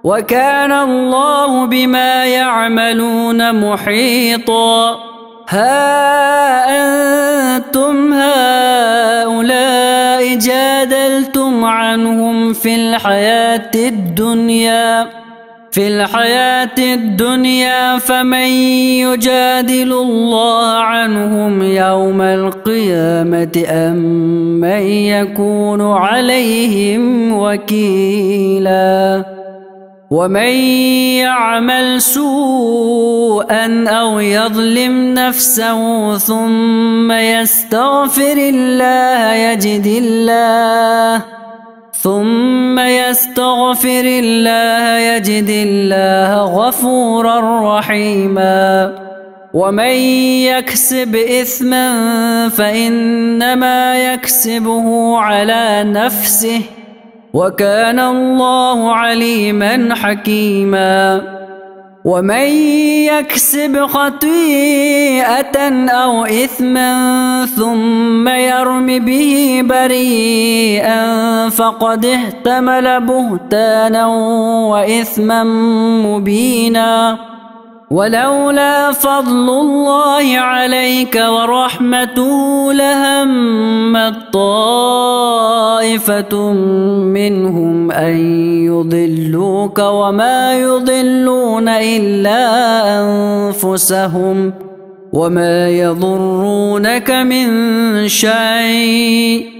وكان الله بما يعملون محيطا. ها أنتم هؤلاء جادلتم عنهم في الحياة الدنيا فمن يجادل الله عنهم يوم القيامة أم من يكون عليهم وكيلا. ومن يعمل سوءا أو يظلم نفسه ثم يستغفر الله يجد الله غفورا رحيما. ومن يكسب إثما فإنما يكسبه على نفسه وكان الله عليما حكيما. ومن يكسب خطيئة أو إثما ثم يرم به بريئا فقد احتمل بهتانا وإثما مبينا. ولولا فضل الله عليك ورحمته لهمت طائفة منهم أن يضلوك وما يضلون إلا أنفسهم وما يضرونك من شيء.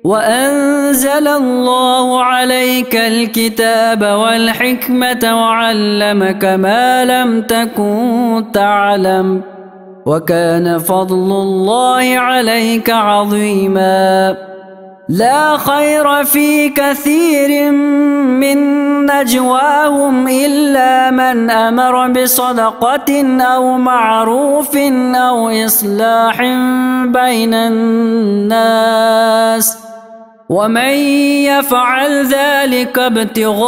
وأنزل الله عليك الكتاب والحكمة وعلمك ما لم تكن تعلم وكان فضل الله عليك عظيما. لا خير في كثير من نجواهم إلا من أمر بصدقة أو معروف أو إصلاح بين الناس ومن يفعل ذلك ابتغاء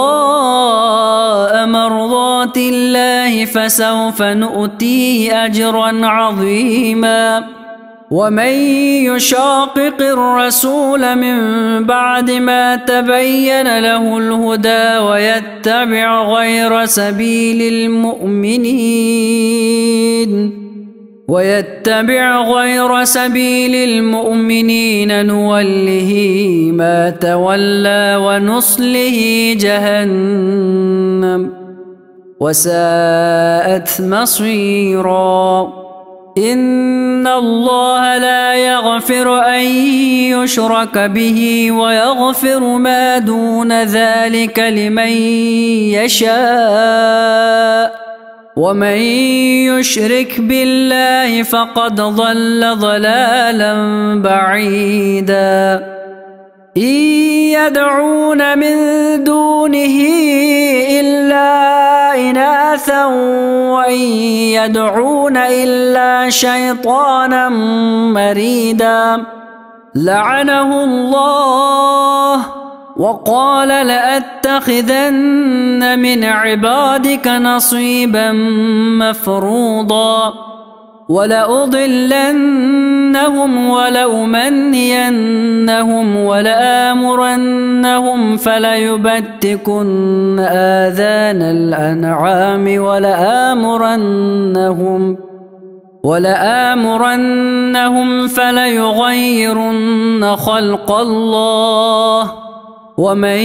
مرضات الله فسوف نؤتيه أجرا عظيما. ومن يشاقق الرسول من بعد ما تبين له الهدى ويتبع غير سبيل المؤمنين نوله ما تولى ونصله جهنم وساءت مصيرا. إن الله لا يغفر أن يشرك به ويغفر ما دون ذلك لمن يشاء ومن يشرك بالله فقد ضل ضلالا بعيدا. إن يدعون من دونه إلا إناثا وإن يدعون إلا شيطانا مريدا لعنه الله وقال لأتخذن من عبادك نصيبا مفروضا ولأضلنهم ولأمنينهم ولآمرنهم فليبتكن آذان الأنعام ولآمرنهم فليغيرن خلق الله ومن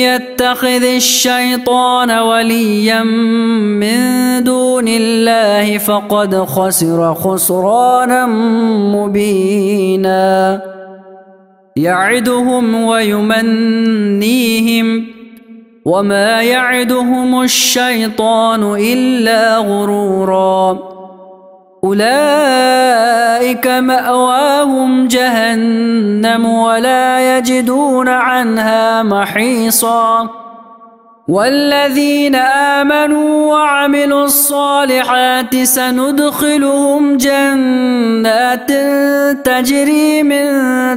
يتخذ الشيطان وليا من دون الله فقد خسر خسرانا مبينا. يعدهم ويمنيهم وما يعدهم الشيطان إلا غرورا. أولئك مأواهم جهنم ولا يجدون عنها محيصا. والذين آمنوا وعملوا الصالحات سندخلهم جنات تجري من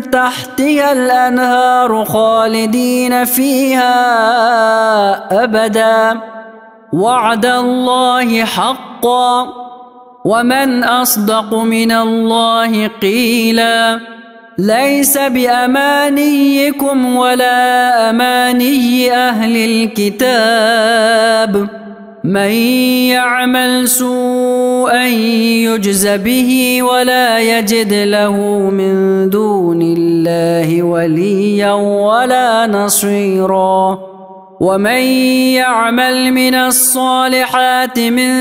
تحتها الأنهار خالدين فيها أبدا وعد الله حقا ومن أصدق من الله قيلا. ليس بأمانيكم ولا أماني أهل الكتاب من يعمل سوءا يجز به ولا يجد له من دون الله وليا ولا نصيرا. ومن يعمل من الصالحات من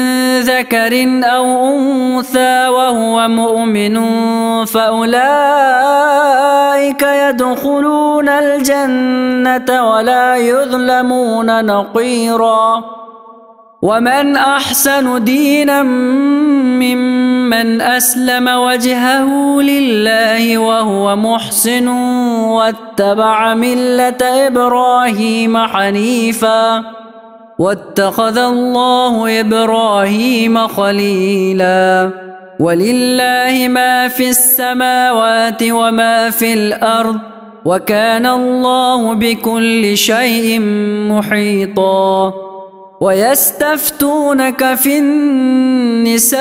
ذكر أو أنثى وهو مؤمن فأولئك يدخلون الجنة ولا يظلمون نقيرا. ومن أحسن دينا ممن أسلم وجهه لله وهو محسن واتبع ملة إبراهيم حنيفا واتخذ الله إبراهيم خليلا. ولله ما في السماوات وما في الأرض وكان الله بكل شيء محيطا. ويستفتونك في النساء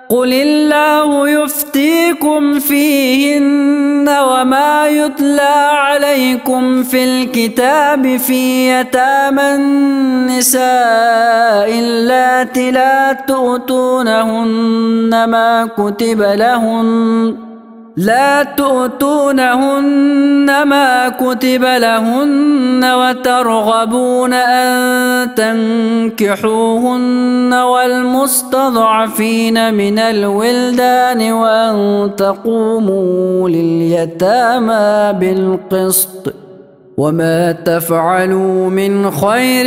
قل الله يفتيكم فيهن وما يتلى عليكم في الكتاب في يتامى النساء اللاتي لا تؤتونهن ما كتب لهن وترغبون أن تنكحوهن والمستضعفين من الولدان وأن تقوموا لليتامى بالقسط وما تفعلوا من خير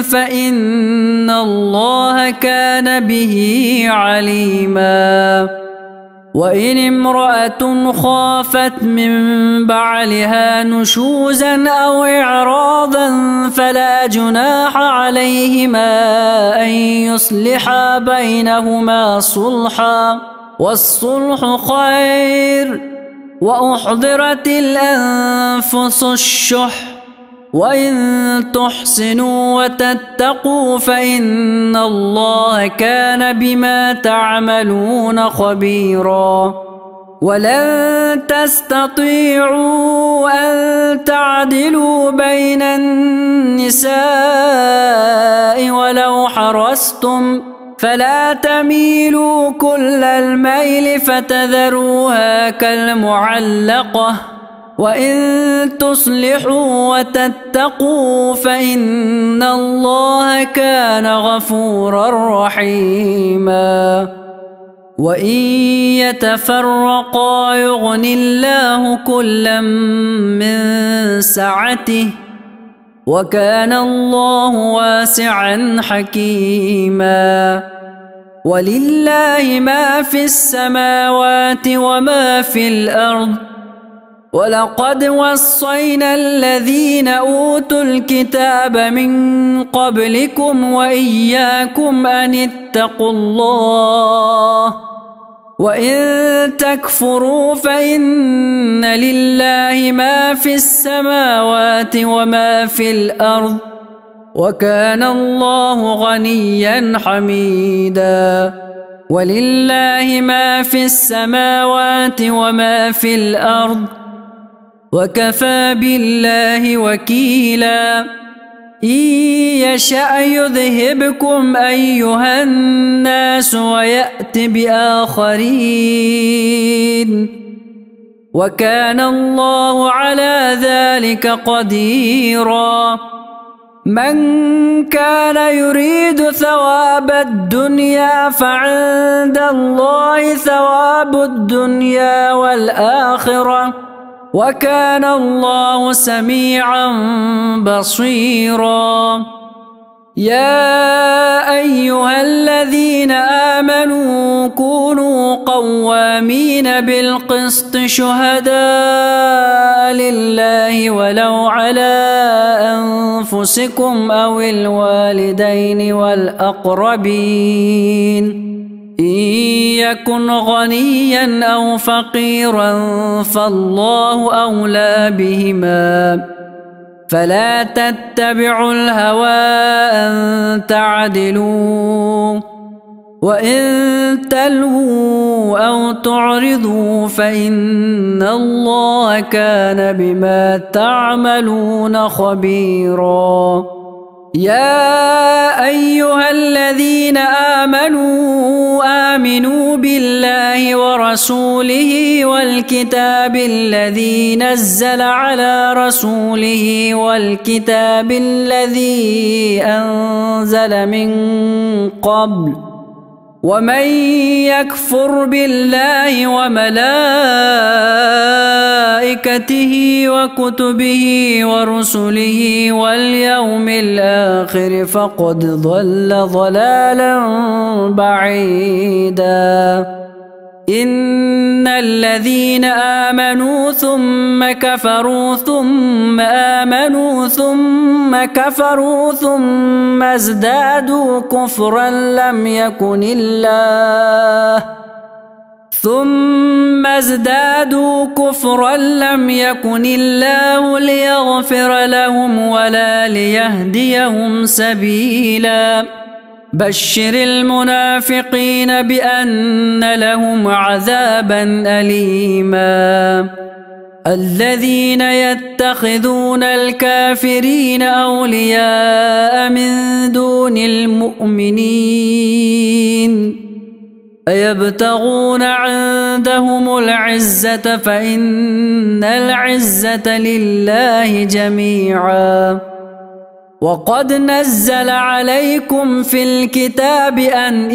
فإن الله كان به عليما. وإن امرأة خافت من بعلها نشوزا أو إعراضا فلا جناح عليهما أن يصلحا بينهما صلحا والصلح خير. وأحضرت الأنفس الشح وإن تحسنوا وتتقوا فإن الله كان بما تعملون خبيرا. ولن تستطيعوا أن تعدلوا بين النساء ولو حرصتم فلا تميلوا كل الميل فتذروها كالمعلقة. وإن تصلحوا وتتقوا فإن الله كان غفورا رحيما. وإن يتفرقا يغن الله كلا من سعته وكان الله واسعا حكيما. ولله ما في السماوات وما في الأرض ولقد وصينا الذين أوتوا الكتاب من قبلكم وإياكم أن اتقوا الله وإن تكفروا فإن لله ما في السماوات وما في الأرض وكان الله غنيا حميدا. ولله ما في السماوات وما في الأرض وكفى بالله وكيلا. إن يشأ يذهبكم أيها الناس ويأت بآخرين وكان الله على ذلك قديرا. من كان يريد ثواب الدنيا فعند الله ثواب الدنيا والآخرة وكان الله سميعا بصيرا. يا أيها الذين آمنوا كونوا قوامين بالقسط شهداء لله ولو على أنفسكم أو الوالدين والأقربين إن يكن غنيا أو فقيرا فالله أولى بهما فلا تتبعوا الهوى أن تعدلوا وإن تلووا أو تعرضوا فإن الله كان بما تعملون خبيرا. يا أيها الذين آمنوا بالله ورسوله والكتاب الذي نزل على رسوله والكتاب الذي أنزل من قبل ومن يكفر بالله وملائكته وكتبه ورسله واليوم الآخر فقد ضل ضلالا بعيدا. إن الذين آمنوا ثم كفروا ثم آمنوا ثم كفروا ثم ازدادوا كفرا لم يكن ثم ازدادوا كفرا لم يكن الله ليغفر لهم ولا ليهديهم سبيلا بشر المنافقين بأن لهم عذابا أليما الذين يتخذون الكافرين أولياء من دون المؤمنين أيبتغون عندهم العزة فإن العزة لله جميعا وقد نزل عليكم في الكتاب أن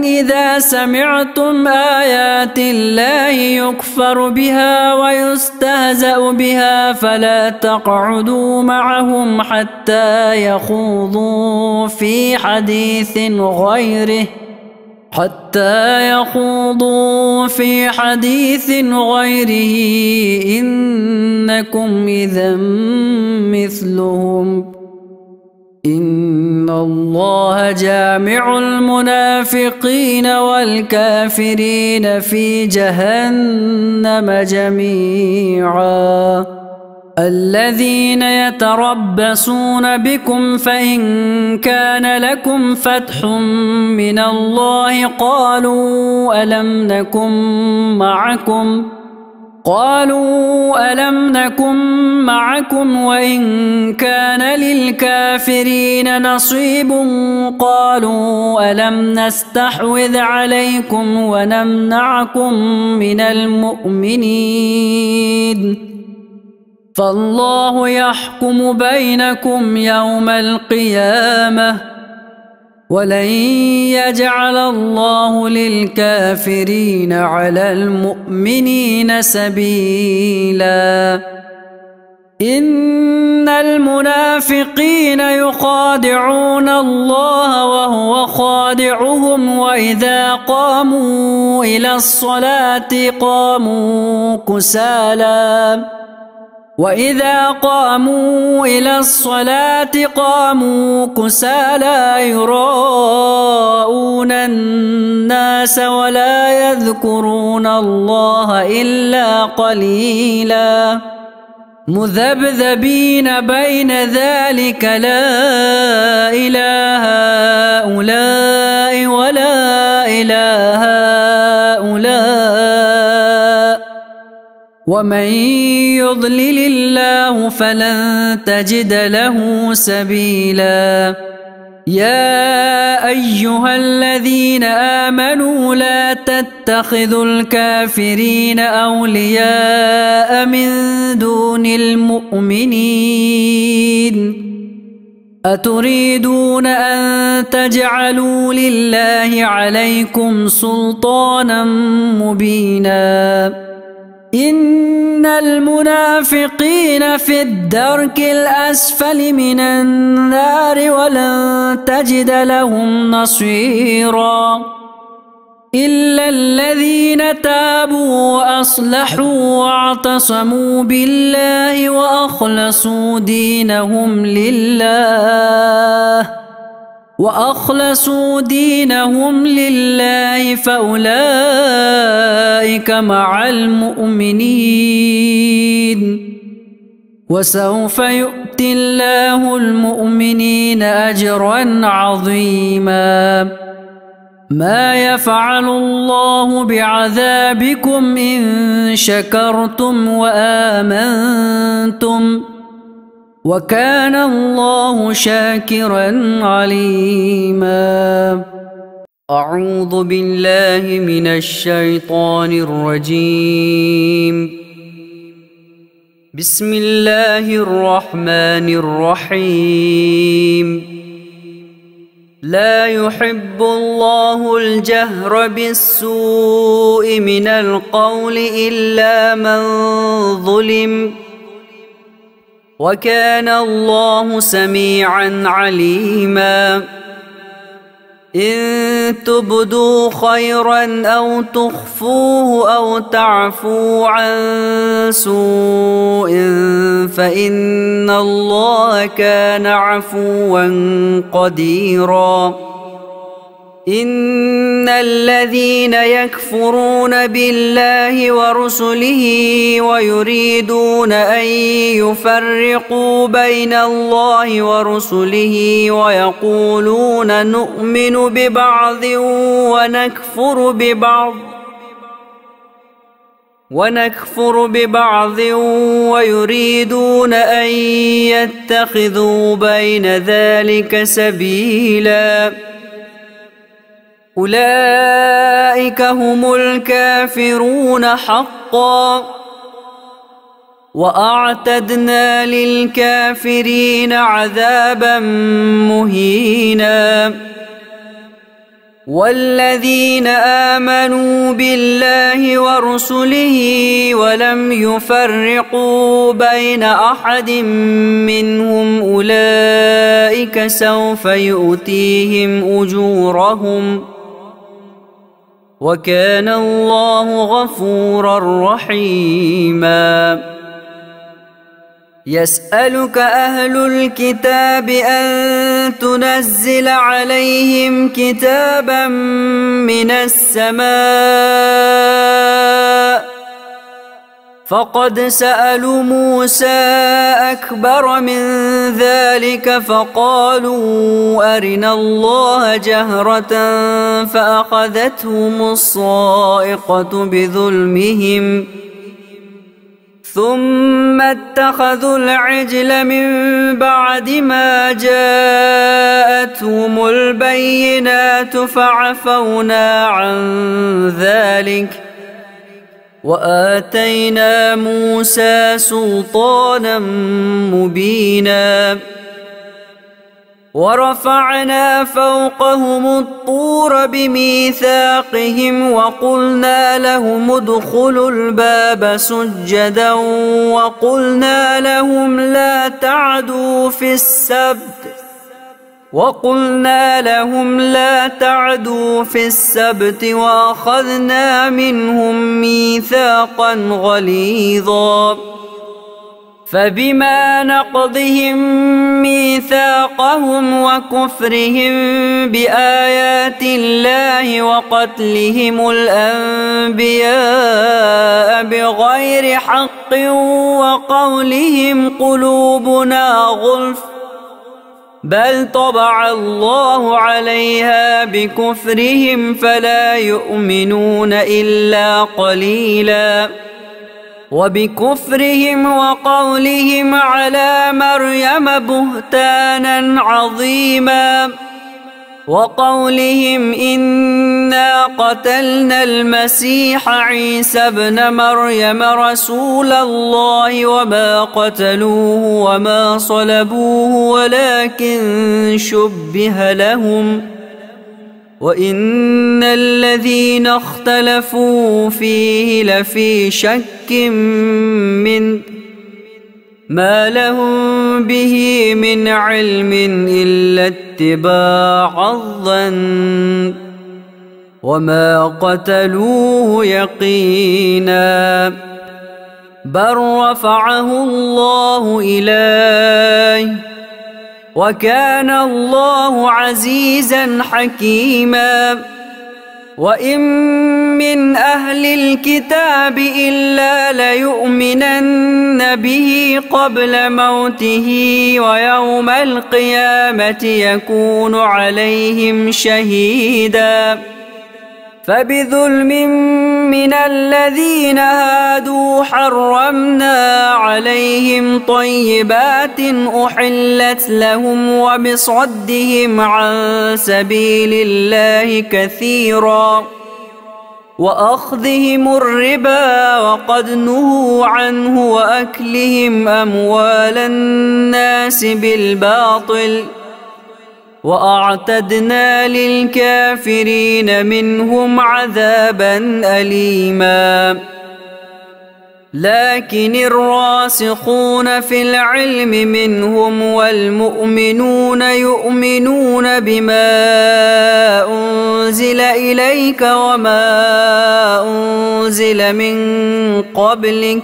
إذا سمعتم آيات الله يكفر بها ويستهزأ بها فلا تقعدوا معهم حتى يخوضوا في حديث غيره إنكم إذا مثلهم إن الله جامع المنافقين والكافرين في جهنم جميعا الذين يتربصون بكم فإن كان لكم فتح من الله قالوا ألم نكن معكم وإن كان للكافرين نصيب قالوا ألم نستحوذ عليكم ونمنعكم من المؤمنين فالله يحكم بينكم يوم القيامة ولن يجعل الله للكافرين على المؤمنين سبيلا إن المنافقين يخادعون الله وهو خادعهم وإذا قاموا إلى الصلاة قاموا كسالى يراءون الناس ولا يذكرون الله إلا قليلا مذبذبين بين ذلك لا إله هؤلاء ولا إله هؤلاء ومن يضلل الله فلن تجد له سبيلا يا أيها الذين آمنوا لا تتخذوا الكافرين أولياء من دون المؤمنين أتريدون أن تجعلوا لله عليكم سلطانا مبينا إن المنافقين في الدرك الأسفل من النار ولن تجد لهم نصيرا إلا الذين تابوا وأصلحوا واعتصموا بالله وأخلصوا دينهم لله فأولئك مع المؤمنين وسوف يؤتي الله المؤمنين أجرا عظيما ما يفعل الله بعذابكم إن شكرتم وآمنتم وكان الله شاكرا عليما أعوذ بالله من الشيطان الرجيم بسم الله الرحمن الرحيم لا يحب الله الجهر بالسوء من القول إلا من ظلم وكان الله سميعا عليما إن تبدوا خيرا أو تخفوه أو تعفوا عن سوء فإن الله كان عفوا قديرا. إن الذين يكفرون بالله ورسله ويريدون أن يفرقوا بين الله ورسله ويقولون نؤمن ببعض ونكفر ببعض ويريدون أن يتخذوا بين ذلك سبيلا أولئك هم الكافرون حقا وأعتدنا للكافرين عذابا مهينا. والذين آمنوا بالله ورسله ولم يفرقوا بين أحد منهم أولئك سوف يؤتيهم أجورهم وكان الله غفورا رحيما. يسألك أهل الكتاب أن تنزل عليهم كتابا من السماء فقد سألوا موسى أكبر من ذلك فقالوا أرنا الله جهرة فأخذتهم الصاعقة بظلمهم ثم اتخذوا العجل من بعد ما جاءتهم البينات فعفونا عن ذلك وآتينا موسى سلطانا مبينا. ورفعنا فوقهم الطور بميثاقهم وقلنا لهم ادخلوا الباب سجدا وقلنا لهم لا تعدوا في السبت وأخذنا منهم ميثاقا غليظا. فبما نقضهم ميثاقهم وكفرهم بآيات الله وقتلهم الأنبياء بغير حق وقولهم قلوبنا غلف بل طبع الله عليها بكفرهم فلا يؤمنون إلا قليلا. وبكفرهم وقولهم على مريم بهتانا عظيما وقولهم إنا قتلنا المسيح عيسى ابن مريم رسول الله وما قتلوه وما صلبوه ولكن شبه لهم وإن الذين اختلفوا فيه لفي شك منه ما لهم به من علم إلا اتباع الظن وما قتلوه يقينا بل رفعه الله إليه وكان الله عزيزا حكيما. وإن من أهل الكتاب إلا ليؤمنن به قبل موته ويوم القيامة يكون عليهم شهيدا. فبظلم من الذين هادوا حرمنا عليهم طيبات أحلت لهم وبصدهم عن سبيل الله كثيرا وأخذهم الربا وقد نهوا عنه وأكلهم أموال الناس بالباطل وأعتدنا للكافرين منهم عذابا أليما. لكن الراسخون في العلم منهم والمؤمنون يؤمنون بما أنزل إليك وما أنزل من قبلك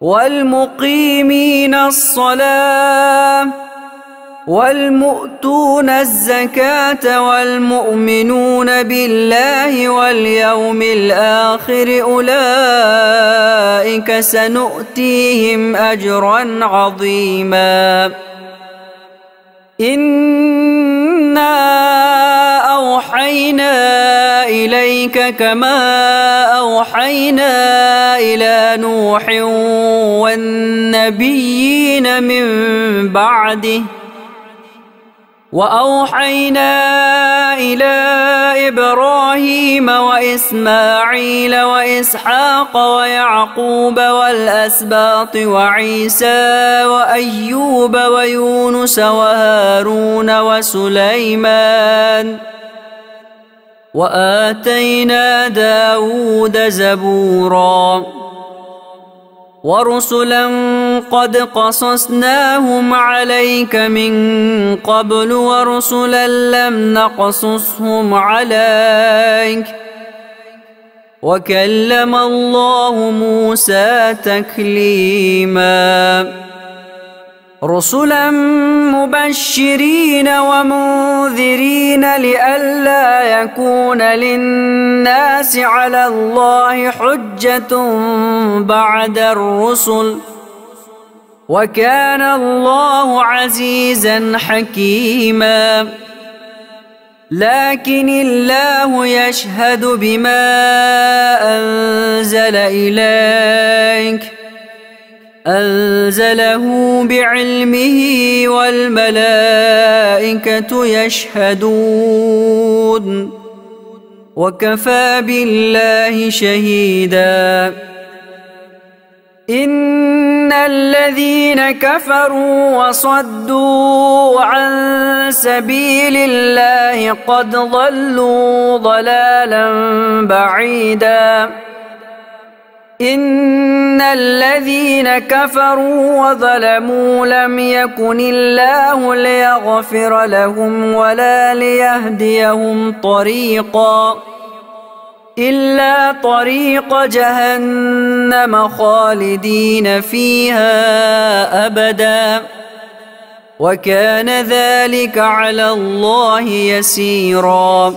والمقيمين الصلاة والمؤتون الزكاة والمؤمنون بالله واليوم الآخر أولئك سنؤتيهم أجرا عظيما. إنا أوحينا إليك كما أوحينا إلى نوح والنبيين من بعده وأوحينا إلى إبراهيم وإسماعيل وإسحاق ويعقوب والأسباط وعيسى وأيوب ويونس وهارون وسليمان وآتينا داود زبورا ورسلا قد قصصناهم عليك من قبل ورسلا لم نقصصهم عليك وكلم الله موسى تكليما. رسلا مبشرين ومنذرين لئلا يكون للناس على الله حجة بعد الرسل وكان الله عزيزا حكيما. لكن الله يشهد بما أنزل إليك أنزله بعلمه والملائكة يشهدون وكفى بالله شهيدا. إن الذين كفروا وصدوا عن سبيل الله قد ضلوا ضلالا بعيدا. إن الذين كفروا وظلموا لم يكن الله ليغفر لهم ولا ليهديهم طريقا إلا طريق جهنم خالدين فيها أبدا وكان ذلك على الله يسيرا.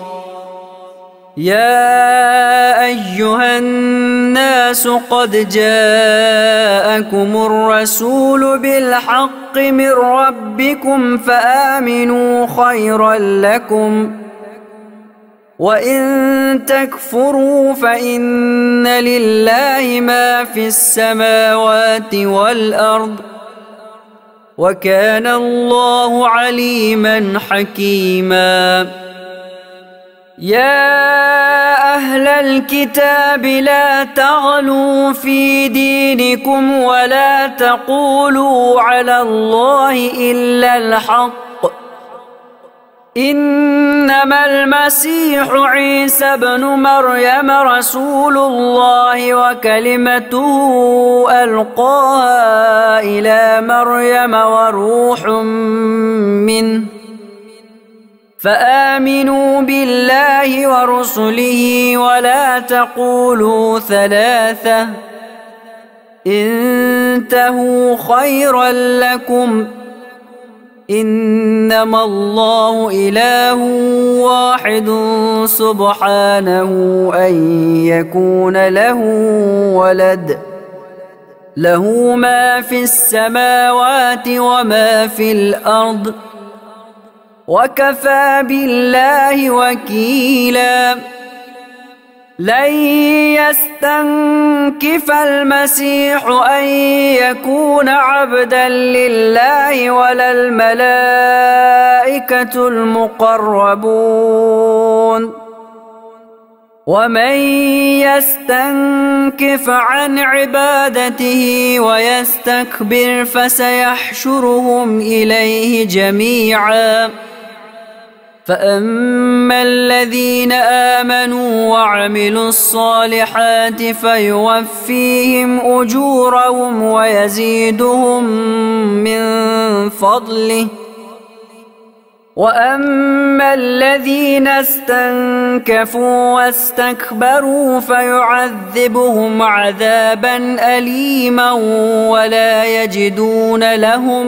يا أيها الناس قد جاءكم الرسول بالحق من ربكم فآمنوا خيرا لكم وإن تكفروا فإن لله ما في السماوات والأرض وكان الله عليما حكيما. يا أهل الكتاب لا تغلوا في دينكم ولا تقولوا على الله إلا الحق إنما المسيح عيسى بن مريم رسول الله وكلمته ألقاها إلى مريم وروح منه فآمنوا بالله ورسله ولا تقولوا ثلاثة انتهوا خيرا لكم إنما الله إله واحد سبحانه أن يكون له ولد له ما في السماوات وما في الأرض وكفى بالله وكيلا. لن يستنكف المسيح أن يكون عبدا لله ولا الملائكة المقربون ومن يستنكف عن عبادته ويستكبر فسيحشرهم إليه جميعا. فأما الذين آمنوا وعملوا الصالحات فيوفيهم أجورهم ويزيدهم من فضله وأما الذين استنكفوا واستكبروا فيعذبهم عذابا أليما ولا يجدون لهم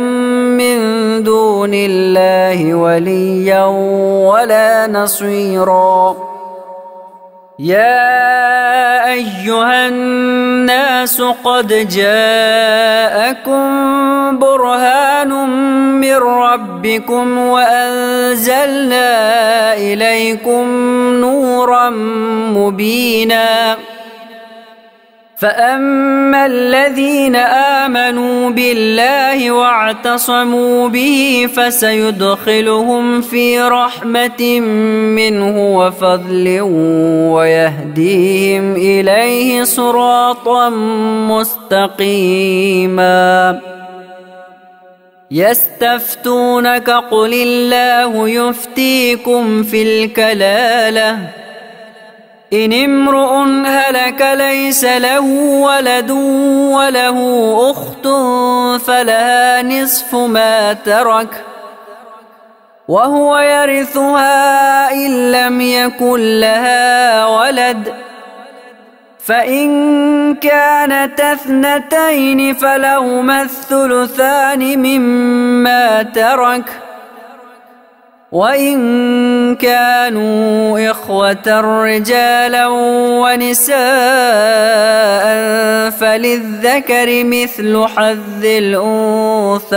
من دون الله وليا ولا نصيرا. يا أيها الناس قد جاءكم برهان من ربكم وأنزلنا إليكم نورا مبينا. فأما الذين آمنوا بالله واعتصموا به فسيدخلهم في رحمة منه وفضل ويهديهم إليه صراطا مستقيما. يستفتونك قل الله يفتيكم في الكلالة إن امرؤ هلك ليس له ولد وله أخت فلها نصف ما ترك وهو يرثها إن لم يكن لها ولد، فإن كانت اثنتين فلهما الثلثان مما ترك، وإن كانوا إخوة رجالا ونساء فللذكر مثل حظ الأنثيين.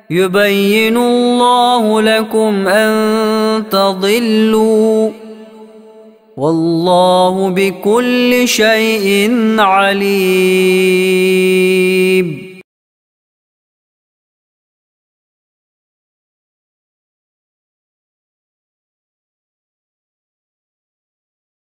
يبين الله لكم أن تضلوا والله بكل شيء عليم.